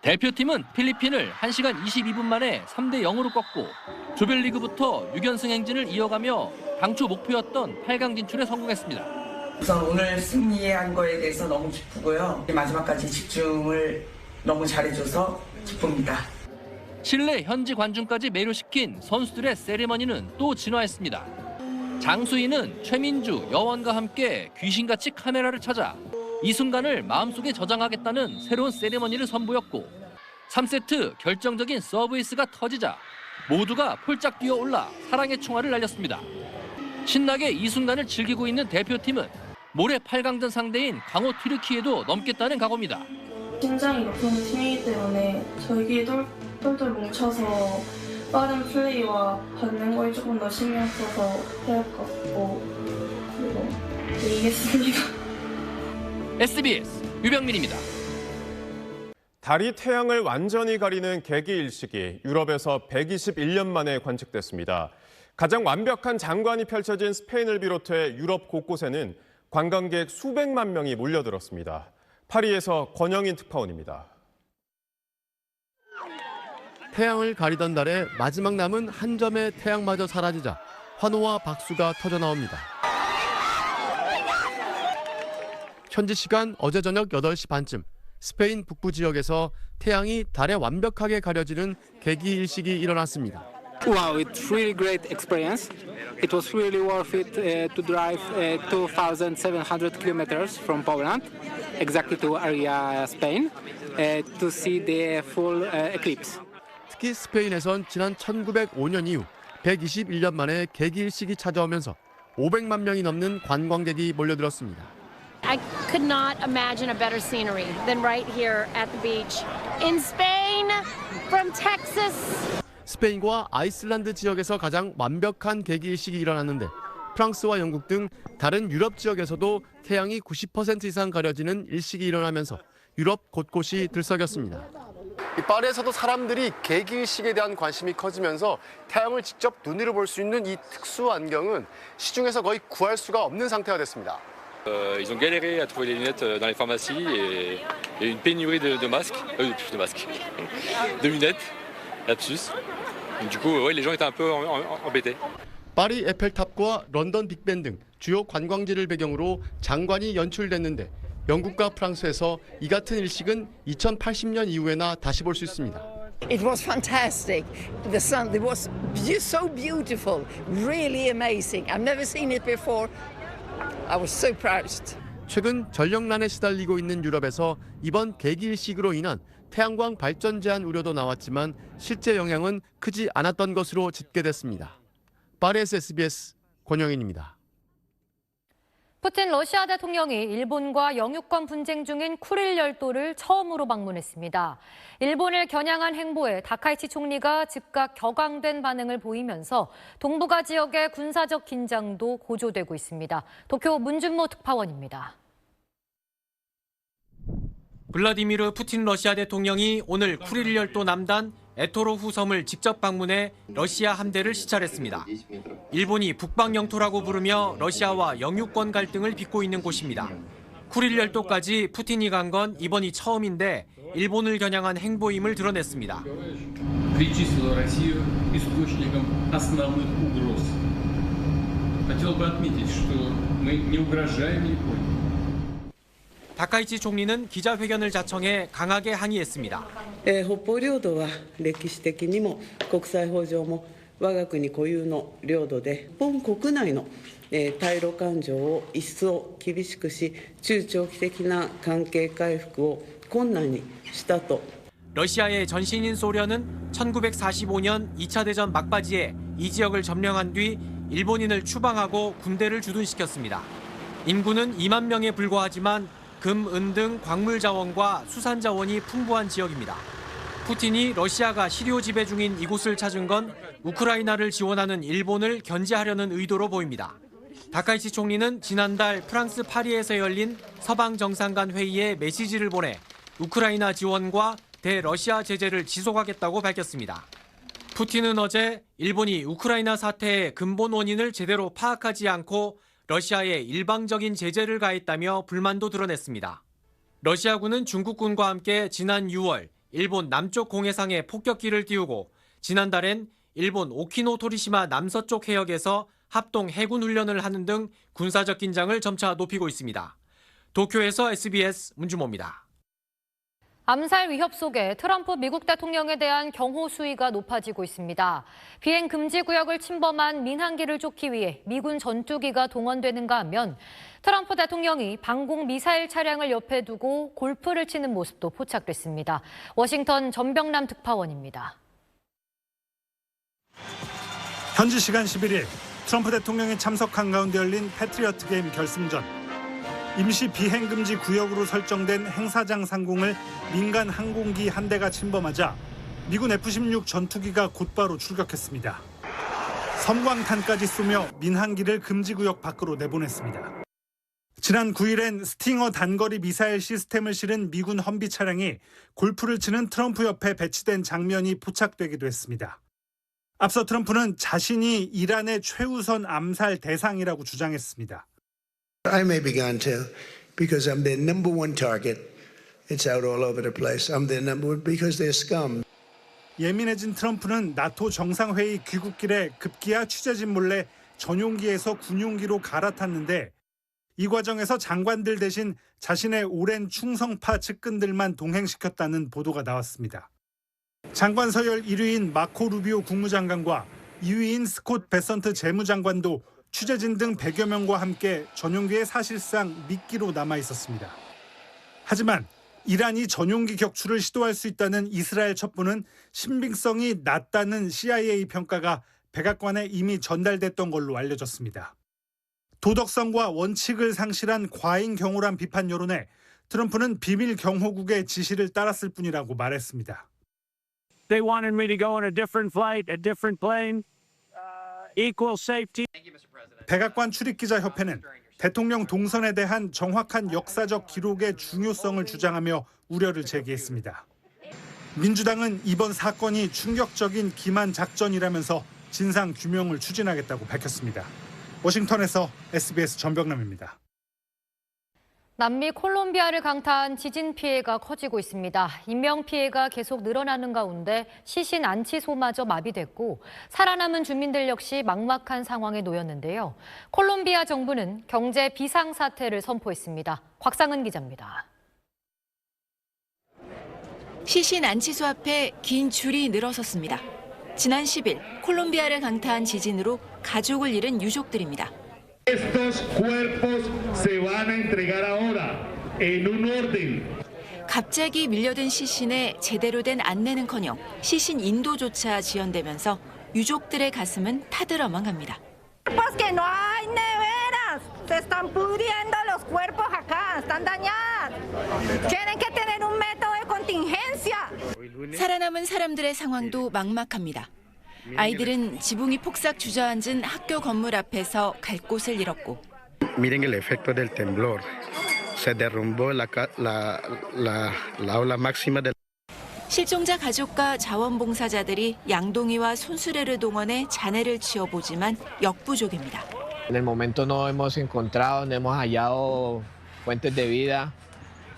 Speaker 20: 대표팀은 필리핀을 1시간 22분 만에 3대 0으로 꺾고 조별리그부터 6연승 행진을 이어가며 당초 목표였던 8강 진출에 성공했습니다.
Speaker 21: 우선 오늘 승리한 거에 대해서 너무 기쁘고요. 마지막까지 집중을 너무 잘해줘서 기쁩니다.
Speaker 20: 실내 현지 관중까지 매료시킨 선수들의 세리머니는 또 진화했습니다. 장수희는 최민주, 여원과 함께 귀신같이 카메라를 찾아 이 순간을 마음속에 저장하겠다는 새로운 세리머니를 선보였고 3세트 결정적인 서브이스가 터지자 모두가 폴짝 뛰어올라 사랑의 총알을 날렸습니다. 신나게 이 순간을 즐기고 있는 대표팀은 모레 8강전 상대인 강호 튀르키에도 넘겠다는 각오입니다.
Speaker 22: 심장이 높은 팀이기 때문에 저희끼리 똘똘 뭉쳐서 빠른 플레이와 받는 거에 조금 더 신경 써서 해야 할 것 같고 그리고 이기겠습니다.
Speaker 20: SBS 유병민입니다.
Speaker 14: 달이 태양을 완전히 가리는 개기일식이 유럽에서 121년 만에 관측됐습니다. 가장 완벽한 장관이 펼쳐진 스페인을 비롯해 유럽 곳곳에는 관광객 수백만 명이 몰려들었습니다. 파리에서 권영인 특파원입니다.
Speaker 2: 태양을 가리던 달에 마지막 남은 한 점의 태양마저 사라지자 환호와 박수가 터져나옵니다. 현지 시간 어제 저녁 8시 반쯤 스페인 북부 지역에서 태양이 달에 완벽하게 가려지는 개기일식이 일어났습니다.
Speaker 4: Wow, it's really great experience. It was really worth it to drive 2,700 kilometers from Poland, exactly to Area, Spain, to see the full eclipse.
Speaker 2: 특히 스페인에선 지난 1905년 이후 121년 만에 개기일식이 찾아오면서 500만 명이 넘는 관광객이 몰려들었습니다.
Speaker 5: I could not imagine a better scenery than right here at the beach in Spain from Texas.
Speaker 2: 스페인과 아이슬란드 지역에서 가장 완벽한 개기일식이 일어났는데 프랑스와 영국 등 다른 유럽 지역에서도 태양이 90% 이상 가려지는 일식이 일어나면서 유럽 곳곳이 들썩였습니다. 파리에서도 사람들이 개기일식에 대한 관심이 커지면서 태양을 직접 눈으로 볼 수 있는 이 특수 안경은 시중에서 거의 구할 수가 없는 상태가 됐습니다.
Speaker 6: Ils ont galéré à trouver les lunettes dans les pharmacies et il y a une pénurie de masques, de lunettes, lapsus. Du coup, ouais, les gens étaient un peu embêtés.
Speaker 2: 파리 에펠탑과 런던 빅벤 등 주요 관광지를 배경으로 장관이 연출됐는데 영국과 프랑스에서 이 같은 일식은 2080년 이후에나 다시 볼 수 있습니다.
Speaker 7: It was fantastic. The sun, it was so beautiful, really amazing. I've never seen it before. I was so proud.
Speaker 2: 최근 전력난에 시달리고 있는 유럽에서 이번 개기일식으로 인한 태양광 발전 제한 우려도 나왔지만 실제 영향은 크지 않았던 것으로 집계됐습니다. 파리에서 SBS 권영인입니다.
Speaker 17: 푸틴 러시아 대통령이 일본과 영유권 분쟁 중인 쿠릴 열도를 처음으로 방문했습니다. 일본을 겨냥한 행보에 다카이치 총리가 즉각 격앙된 반응을 보이면서 동북아 지역의 군사적 긴장도 고조되고 있습니다. 도쿄 문준모 특파원입니다.
Speaker 15: 블라디미르 푸틴 러시아 대통령이 오늘 쿠릴 열도 남단 에토로후 섬을 직접 방문해 러시아 함대를 시찰했습니다. 일본이 북방 영토라고 부르며 러시아와 영유권 갈등을 빚고 있는 곳입니다. 쿠릴 열도까지 푸틴이 간 건 이번이 처음인데 일본을 겨냥한 행보임을 드러냈습니다. 다카이치 총리는 기자회견을 자청해 강하게 항의했습니다.
Speaker 23: 北方領土は歴史的にも国際法上も我が国固有の領土で、日本国内の対ロ感情を一層厳しくし、中長期的な関係回復を困難にしたと.
Speaker 15: 러시아의 전신인 소련은 1945년 2차 대전 막바지에 이 지역을 점령한 뒤 일본인을 추방하고 군대를 주둔시켰습니다. 인구는 2만 명에 불과하지만 금, 은 등 광물 자원과 수산 자원이 풍부한 지역입니다. 푸틴이 러시아가 시료 지배 중인 이곳을 찾은 건 우크라이나를 지원하는 일본을 견제하려는 의도로 보입니다. 다카이치 총리는 지난달 프랑스 파리에서 열린 서방 정상 간 회의에 메시지를 보내 우크라이나 지원과 대러시아 제재를 지속하겠다고 밝혔습니다. 푸틴은 어제 일본이 우크라이나 사태의 근본 원인을 제대로 파악하지 않고 러시아에 일방적인 제재를 가했다며 불만도 드러냈습니다. 러시아군은 중국군과 함께 지난 6월 일본 남쪽 공해상에 폭격기를 띄우고 지난달엔 일본 오키노토리시마 남서쪽 해역에서 합동 해군 훈련을 하는 등 군사적 긴장을 점차 높이고 있습니다. 도쿄에서 SBS 문주모입니다.
Speaker 17: 암살 위협 속에 트럼프 미국 대통령에 대한 경호 수위가 높아지고 있습니다. 비행 금지 구역을 침범한 민항기를 쫓기 위해 미군 전투기가 동원되는가 하면 트럼프 대통령이 방공 미사일 차량을 옆에 두고 골프를 치는 모습도 포착됐습니다. 워싱턴 전병남 특파원입니다.
Speaker 24: 현지 시간 11일 트럼프 대통령이 참석한 가운데 열린 패트리어트 게임 결승전. 임시 비행금지 구역으로 설정된 행사장 상공을 민간 항공기 한 대가 침범하자 미군 F-16 전투기가 곧바로 출격했습니다. 섬광탄까지 쏘며 민항기를 금지구역 밖으로 내보냈습니다. 지난 9일엔 스팅어 단거리 미사일 시스템을 실은 미군 험비 차량이 골프를 치는 트럼프 옆에 배치된 장면이 포착되기도 했습니다. 앞서 트럼프는 자신이 이란의 최우선 암살 대상이라고 주장했습니다.
Speaker 25: I may be gone too, because I'm their number one target. It's out all over the place. I'm their number one because they're scum.
Speaker 24: 예민해진 트럼프는 나토 정상회의 귀국길에 급기야 취재진 몰래 전용기에서 군용기로 갈아탔는데 이 과정에서 장관들 대신 자신의 오랜 충성파 측근들만 동행시켰다는 보도가 나왔습니다. 장관 서열 1위인 마코 루비오 국무장관과 2위인 스콧 베선트 재무장관도 취재진 등 100여 명과 함께 전용기에 사실상 미끼로 남아 있었습니다. 하지만 이란이 전용기 격추를 시도할 수 있다는 이스라엘 첩보는 신빙성이 낮다는 CIA 평가가 백악관에 이미 전달됐던 걸로 알려졌습니다. 도덕성과 원칙을 상실한 과잉 경호란 비판 여론에 트럼프는 비밀 경호국의 지시를 따랐을 뿐이라고 말했습니다.
Speaker 3: They wanted me to go on a different flight, a different plane, equal safety.
Speaker 24: 백악관 출입기자협회는 대통령 동선에 대한 정확한 역사적 기록의 중요성을 주장하며 우려를 제기했습니다. 민주당은 이번 사건이 충격적인 기만 작전이라면서 진상 규명을 추진하겠다고 밝혔습니다. 워싱턴에서 SBS 전병남입니다.
Speaker 17: 남미 콜롬비아를 강타한 지진 피해가 커지고 있습니다. 인명피해가 계속 늘어나는 가운데 시신 안치소마저 마비됐고 살아남은 주민들 역시 막막한 상황에 놓였는데요. 콜롬비아 정부는 경제 비상사태를 선포했습니다. 곽상은 기자입니다.
Speaker 8: 시신 안치소 앞에 긴 줄이 늘어섰습니다. 지난 10일 콜롬비아를 강타한 지진으로 가족을 잃은 유족들입니다.
Speaker 10: Estos cuerpos se van a entregar ahora en un orden.
Speaker 8: 갑자기 밀려든 시신에 제대로 된 안내는커녕 시신 인도조차 지연되면서 유족들의 가슴은 타들어만 갑니다.
Speaker 11: Pues que no hay neveras. Se están pudriendo los cuerpos acá, están dañados. Tienen que tener un método de contingencia.
Speaker 8: 살아남은 사람들의 상황도 막막합니다. 아이들은 지붕이 폭삭 주저앉은 학교 건물 앞에서 갈 곳을 잃었고.
Speaker 25: Miren el efecto del temblor. Se derrumbó la aula máxima del.
Speaker 8: 실종자 가족과 자원봉사자들이 양동이와 손수레를 동원해 잔해를 치워보지만 역부족입니다.
Speaker 12: En el momento no hemos encontrado, no hemos hallado fuentes de vida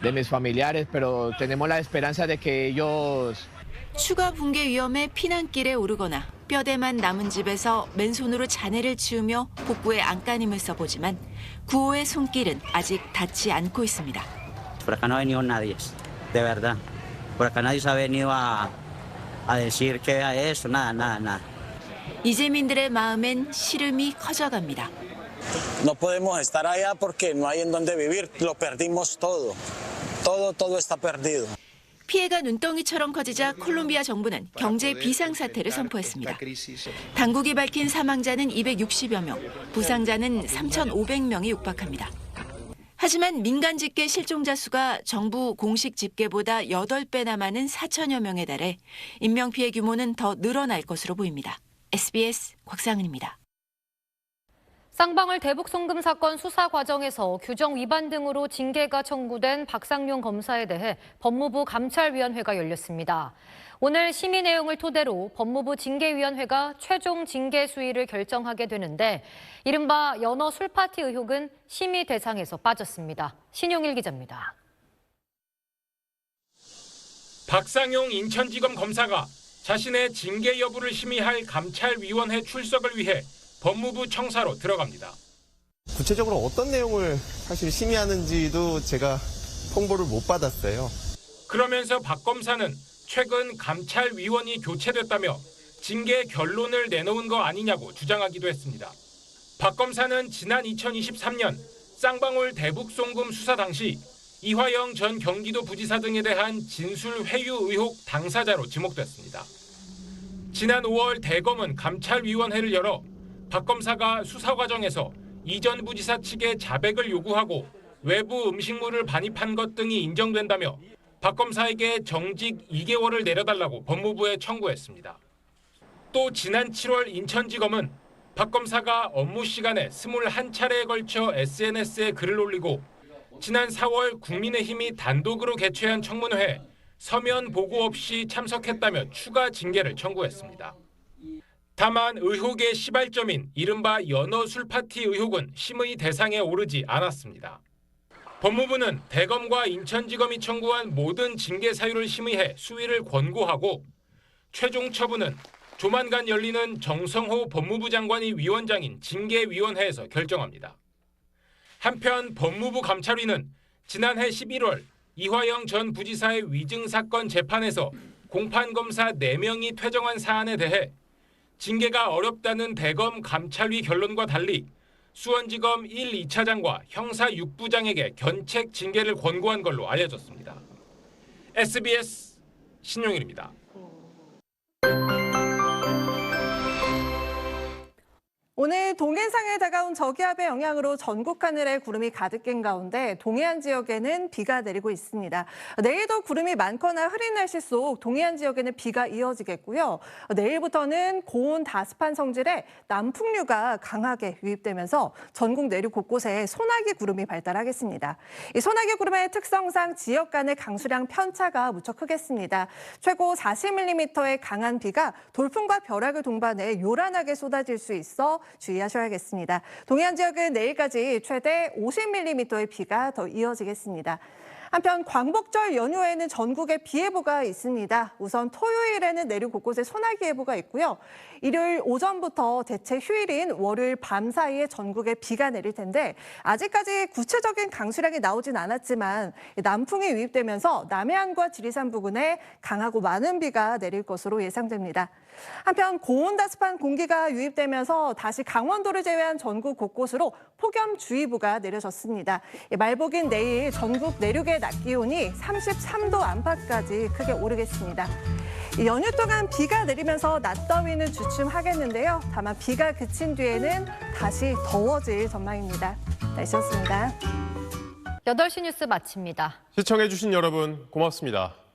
Speaker 12: de mis familiares, pero tenemos la esperanza de que ellos.
Speaker 8: 추가 붕괴 위험에 피난길에 오르거나 뼈대만 남은 집에서 맨손으로 잔해를 치우며 복부에 안간힘을 써보지만 구호의 손길은 아직 닿지 않고 있습니다.
Speaker 13: Por acá no ha venido nadie, de verdad. Por acá nadie se ha venido a decir que a eso, nada.
Speaker 8: 이재민들의 마음엔 시름이 커져갑니다.
Speaker 26: No podemos estar allá porque no hay en donde vivir. Lo perdimos todo. Todo está perdido.
Speaker 8: 피해가 눈덩이처럼 커지자 콜롬비아 정부는 경제 비상사태를 선포했습니다. 당국이 밝힌 사망자는 260여 명, 부상자는 3,500명이 육박합니다. 하지만 민간 집계 실종자 수가 정부 공식 집계보다 8배나 많은 4천여 명에 달해 인명피해 규모는 더 늘어날 것으로 보입니다. SBS 곽상은입니다.
Speaker 17: 쌍방울 대북 송금 사건 수사 과정에서 규정 위반 등으로 징계가 청구된 박상용 검사에 대해 법무부 감찰위원회가 열렸습니다. 오늘 심의 내용을 토대로 법무부 징계위원회가 최종 징계 수위를 결정하게 되는데 이른바 연어 술파티 의혹은 심의 대상에서 빠졌습니다. 신용일 기자입니다.
Speaker 27: 박상용 인천지검 검사가 자신의 징계 여부를 심의할 감찰위원회 출석을 위해 법무부 청사로 들어갑니다.
Speaker 28: 구체적으로 어떤 내용을 사실 심의하는지도 제가 통보를 못 받았어요.
Speaker 27: 그러면서 박 검사는 최근 감찰위원이 교체됐다며 징계 결론을 내놓은 거 아니냐고 주장하기도 했습니다. 박 검사는 지난 2023년 쌍방울 대북송금 수사 당시 이화영 전 경기도 부지사 등에 대한 진술 회유 의혹 당사자로 지목됐습니다. 지난 5월 대검은 감찰위원회를 열어 박 검사가 수사 과정에서 이전 부지사 측에 자백을 요구하고 외부 음식물을 반입한 것 등이 인정된다며 박 검사에게 정직 2개월을 내려달라고 법무부에 청구했습니다. 또 지난 7월 인천지검은 박 검사가 업무 시간에 21차례에 걸쳐 SNS에 글을 올리고 지난 4월 국민의힘이 단독으로 개최한 청문회에 서면 보고 없이 참석했다며 추가 징계를 청구했습니다. 다만 의혹의 시발점인 이른바 연어 술파티 의혹은 심의 대상에 오르지 않았습니다. 법무부는 대검과 인천지검이 청구한 모든 징계 사유를 심의해 수위를 권고하고 최종 처분은 조만간 열리는 정성호 법무부 장관이 위원장인 징계위원회에서 결정합니다. 한편 법무부 감찰위는 지난해 11월 이화영 전 부지사의 위증 사건 재판에서 공판검사 4명이 퇴정한 사안에 대해 징계가 어렵다는 대검 감찰위 결론과 달리 수원지검 1, 2차장과 형사 6부장에게 견책 징계를 권고한 걸로 알려졌습니다. SBS 신용일입니다.
Speaker 1: 오늘 동해상에 다가온 저기압의 영향으로 전국 하늘에 구름이 가득 낀 가운데 동해안 지역에는 비가 내리고 있습니다. 내일도 구름이 많거나 흐린 날씨 속 동해안 지역에는 비가 이어지겠고요. 내일부터는 고온 다습한 성질의 남풍류가 강하게 유입되면서 전국 내륙 곳곳에 소나기 구름이 발달하겠습니다. 이 소나기 구름의 특성상 지역 간의 강수량 편차가 무척 크겠습니다. 최고 40mm의 강한 비가 돌풍과 벼락을 동반해 요란하게 쏟아질 수 있어 주의하셔야겠습니다. 동해안 지역은 내일까지 최대 50mm의 비가 더 이어지겠습니다. 한편 광복절 연휴에는 전국에 비 예보가 있습니다. 우선 토요일에는 내륙 곳곳에 소나기 예보가 있고요. 일요일 오전부터 대체 휴일인 월요일 밤 사이에 전국에 비가 내릴 텐데 아직까지 구체적인 강수량이 나오진 않았지만 남풍이 유입되면서 남해안과 지리산 부근에 강하고 많은 비가 내릴 것으로 예상됩니다. 한편 고온다습한 공기가 유입되면서 다시 강원도를 제외한 전국 곳곳으로 폭염주의보가 내려졌습니다. 말복인 내일 전국 내륙의 낮 기온이 33도 안팎까지 크게 오르겠습니다. 연휴 동안 비가 내리면서 낮 더위는 주춤하겠는데요. 다만 비가 그친 뒤에는 다시 더워질 전망입니다. 날씨였습니다.
Speaker 17: 8시 뉴스 마칩니다.
Speaker 14: 시청해주신 여러분 고맙습니다.